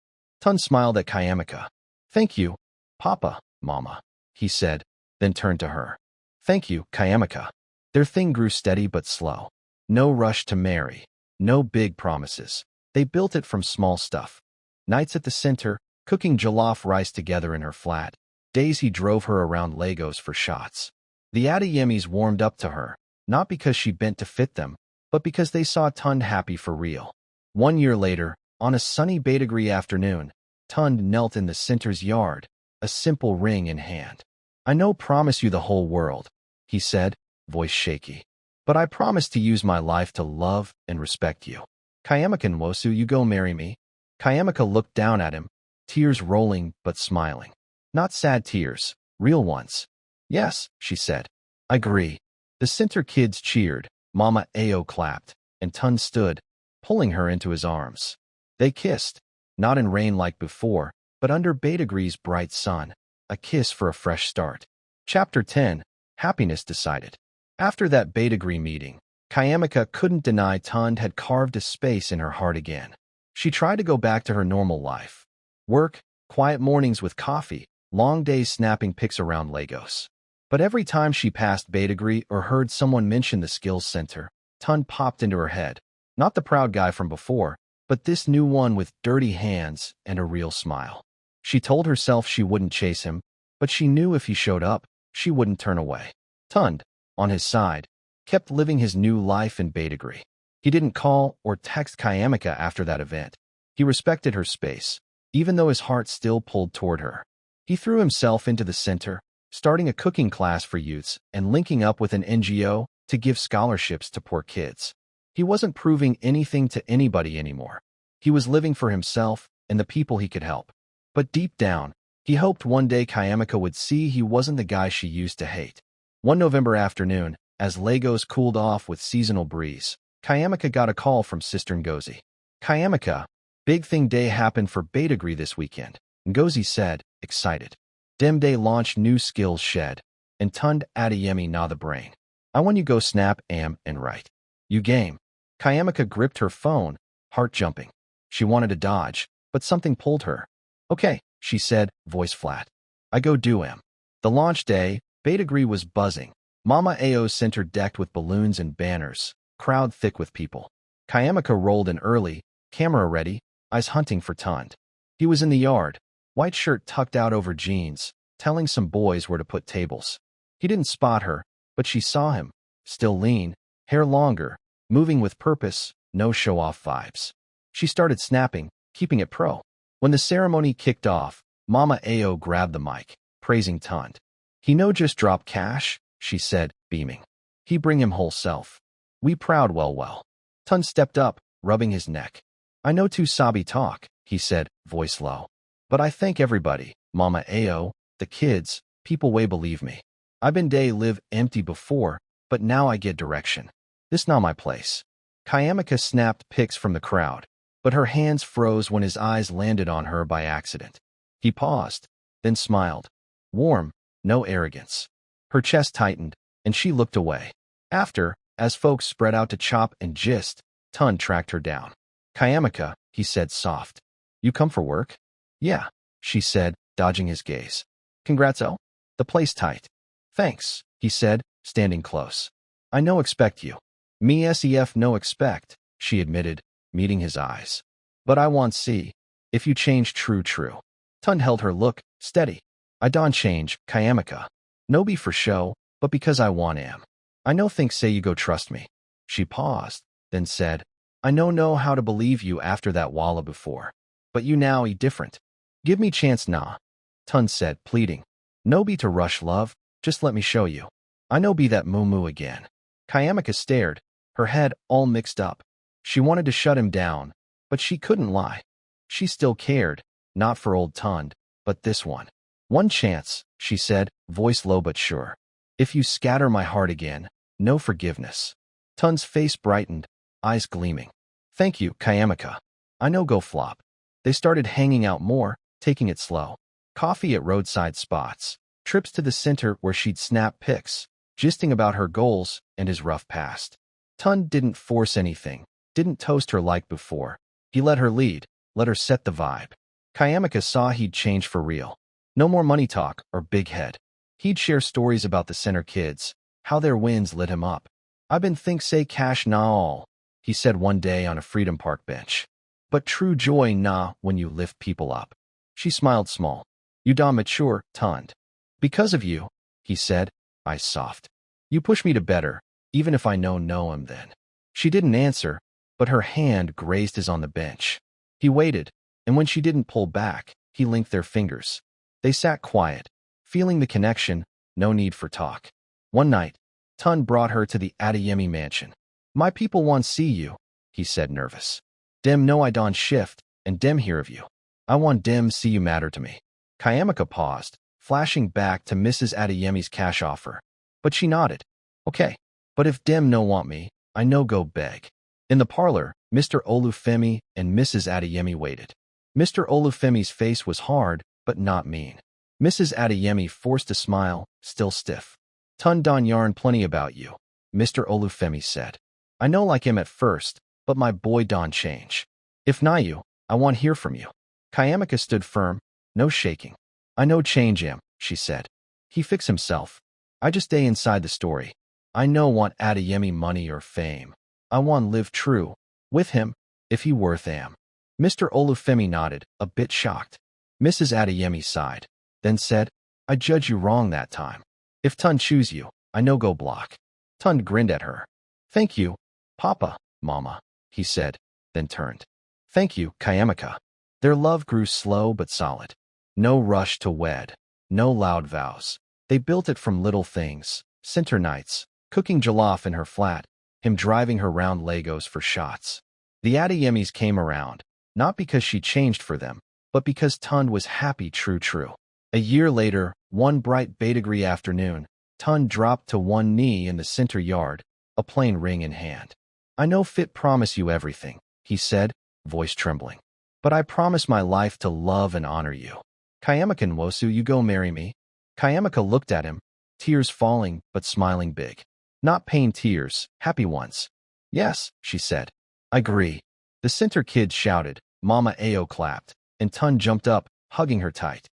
Tun smiled at Chiamaka. Thank you, Papa, Mama, he said, then turned to her. Thank you, Chiamaka. Their thing grew steady but slow. No rush to marry, no big promises. They built it from small stuff. Nights at the center, cooking jollof rice together in her flat. Days he drove her around Lagos for shots. The Adeyemis warmed up to her, not because she bent to fit them, but because they saw Tund happy for real. 1 year later, on a sunny Badagry afternoon, Tund knelt in the center's yard, a simple ring in hand. I no promise you the whole world, he said, voice shaky. But I promise to use my life to love and respect you. Chiamaka Nwosu, you go marry me? Chiamaka looked down at him, tears rolling but smiling. Not sad tears, real ones. Yes, she said. I agree. The center kids cheered, Mama Ao clapped, and Tund stood, pulling her into his arms. They kissed, not in rain like before, but under Badagry's bright sun, a kiss for a fresh start. Chapter 10, Happiness Decided. After that Badagry meeting, Chiamaka couldn't deny Tund had carved a space in her heart again. She tried to go back to her normal life. Work, quiet mornings with coffee, long days snapping pics around Lagos. But every time she passed Badagry or heard someone mention the skills center, Tund popped into her head. Not the proud guy from before, but this new one with dirty hands and a real smile. She told herself she wouldn't chase him, but she knew if he showed up, she wouldn't turn away. Tunde, on his side, kept living his new life in Badagry. He didn't call or text Chiamaka after that event. He respected her space, even though his heart still pulled toward her. He threw himself into the center, starting a cooking class for youths and linking up with an NGO to give scholarships to poor kids. He wasn't proving anything to anybody anymore. He was living for himself and the people he could help. But deep down, he hoped one day Chiamaka would see he wasn't the guy she used to hate. One November afternoon, as Lagos cooled off with seasonal breeze, Chiamaka got a call from Sister Ngozi. "Chiamaka, big thing day happened for Badagry this weekend," Ngozi said, excited. "Dem day launch new skills shed, and Tunde Adeyemi na the brain. I want you go snap am and write. You game." Chiamaka gripped her phone, heart jumping. She wanted to dodge, but something pulled her. "Okay," she said, voice flat. "I go do am." The launch day, Badagry was buzzing. Mama Ao's center decked with balloons and banners, crowd thick with people. Chiamaka rolled in early, camera ready, eyes hunting for Tunde. He was in the yard, white shirt tucked out over jeans, telling some boys where to put tables. He didn't spot her, but she saw him, still lean, hair longer, moving with purpose, no show-off vibes. She started snapping, keeping it pro. When the ceremony kicked off, Mama Ao grabbed the mic, praising Tunde. "He no just drop cash," she said, beaming. "He bring him whole self. We proud well. Tunde stepped up, rubbing his neck. "I know too sabi talk," he said, voice low. "But I thank everybody, Mama Ao, the kids, people way believe me. I been day live empty before, but now I get direction. This not my place." Chiamaka snapped pics from the crowd, but her hands froze when his eyes landed on her by accident. He paused, then smiled. Warm, no arrogance. Her chest tightened, and she looked away. After, as folks spread out to chop and gist, Tunde tracked her down. "Chiamaka," he said soft. "You come for work?" "Yeah," she said, dodging his gaze. "Congrats, oh? The place tight." "Thanks," he said, standing close. "I no expect you." "Me sef no expect," she admitted, meeting his eyes. "But I want see. If you change true. Tunde held her look, steady. "I don't change, Chiamaka. No be for show, but because I want am. I no think say you go trust me." She paused, then said, "I no know how to believe you after that wahala before. But you now different. Give me chance nah." Tunde said, pleading. "No be to rush love, just let me show you. I no be that moo again." Chiamaka stared, her head all mixed up. She wanted to shut him down, but she couldn't lie. She still cared, not for old Tunde, but this one. "One chance," she said, voice low but sure. "If you scatter my heart again, no forgiveness." Tunde's face brightened, eyes gleaming. "Thank you, Chiamaka. I no go flop." They started hanging out more, taking it slow. Coffee at roadside spots, trips to the center where she'd snap pics, gisting about her goals and his rough past. Tunde didn't force anything, didn't toast her like before. He let her lead, let her set the vibe. Chiamaka saw he'd changed for real. No more money talk or big head. He'd share stories about the center kids, how their wins lit him up. "I been think say cash nah all," he said one day on a Freedom Park bench. "But true joy nah when you lift people up." She smiled small. "You da mature, Tunde." "Because of you," he said, eyes soft. "You push me to better, even if I know him then." She didn't answer, but her hand grazed his on the bench. He waited, and when she didn't pull back, he linked their fingers. They sat quiet, feeling the connection, no need for talk. One night, Tunde brought her to the Adeyemi mansion. "My people want see you," he said nervous. "Dem know I don shift, and dem hear of you. I want dem see you matter to me." Chiamaka paused, flashing back to Mrs. Adeyemi's cash offer. But she nodded. "Okay, but if dem no want me, I no go beg." In the parlor, Mr. Olufemi and Mrs. Adeyemi waited. Mr. Olufemi's face was hard, but not mean. Mrs. Adeyemi forced a smile, still stiff. "Tunde don yarn plenty about you," Mr. Olufemi said. "I know like him at first, but my boy don change. If not you, I want hear from you." Chiamaka stood firm, no shaking. "I know change him," she said. "He fix himself. I just stay inside the story. I no want Adeyemi money or fame. I want live true, with him, if he worth am." Mr. Olufemi nodded, a bit shocked. Mrs. Adeyemi sighed, then said, "I judge you wrong that time. If Tund choose you, I no go block. Tund grinned at her. Thank you, Papa, Mama, he said, then turned. Thank you, Chiamaka. Their love grew slow but solid. No rush to wed. No loud vows. They built it from little things. Winter nights, cooking jollof in her flat, him driving her round Lagos for shots. The Adeyemis came around, not because she changed for them, but because Tund was happy true. A year later, one bright Badagry afternoon, Tund dropped to one knee in the center yard, a plain ring in hand. I no fit promise you everything, he said, voice trembling. But I promise my life to love and honor you. Chiamaka Nwosu, you go marry me? Chiamaka looked at him, tears falling but smiling big. Not pain tears, happy ones. Yes, she said. I agree. The center kids shouted, Mama Ao clapped, and Tund jumped up, hugging her tight.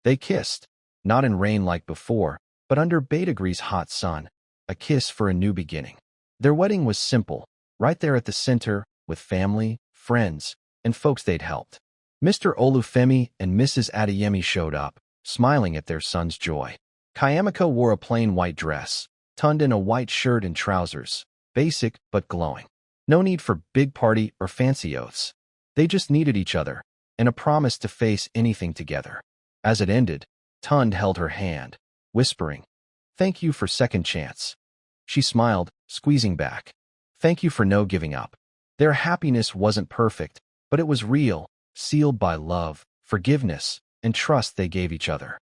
They kissed, not in rain like before, but under Badagry's hot sun, a kiss for a new beginning. Their wedding was simple, right there at the center, with family, friends, and folks they'd helped. Mr. Olufemi and Mrs. Adeyemi showed up, smiling at their son's joy. Chiamaka wore a plain white dress, Tund in a white shirt and trousers, basic but glowing. No need for big party or fancy oaths. They just needed each other, and a promise to face anything together. As it ended, Tund held her hand, whispering, Thank you for second chance. She smiled, squeezing back. Thank you for no giving up. Their happiness wasn't perfect, but it was real, sealed by love, forgiveness, and trust they gave each other.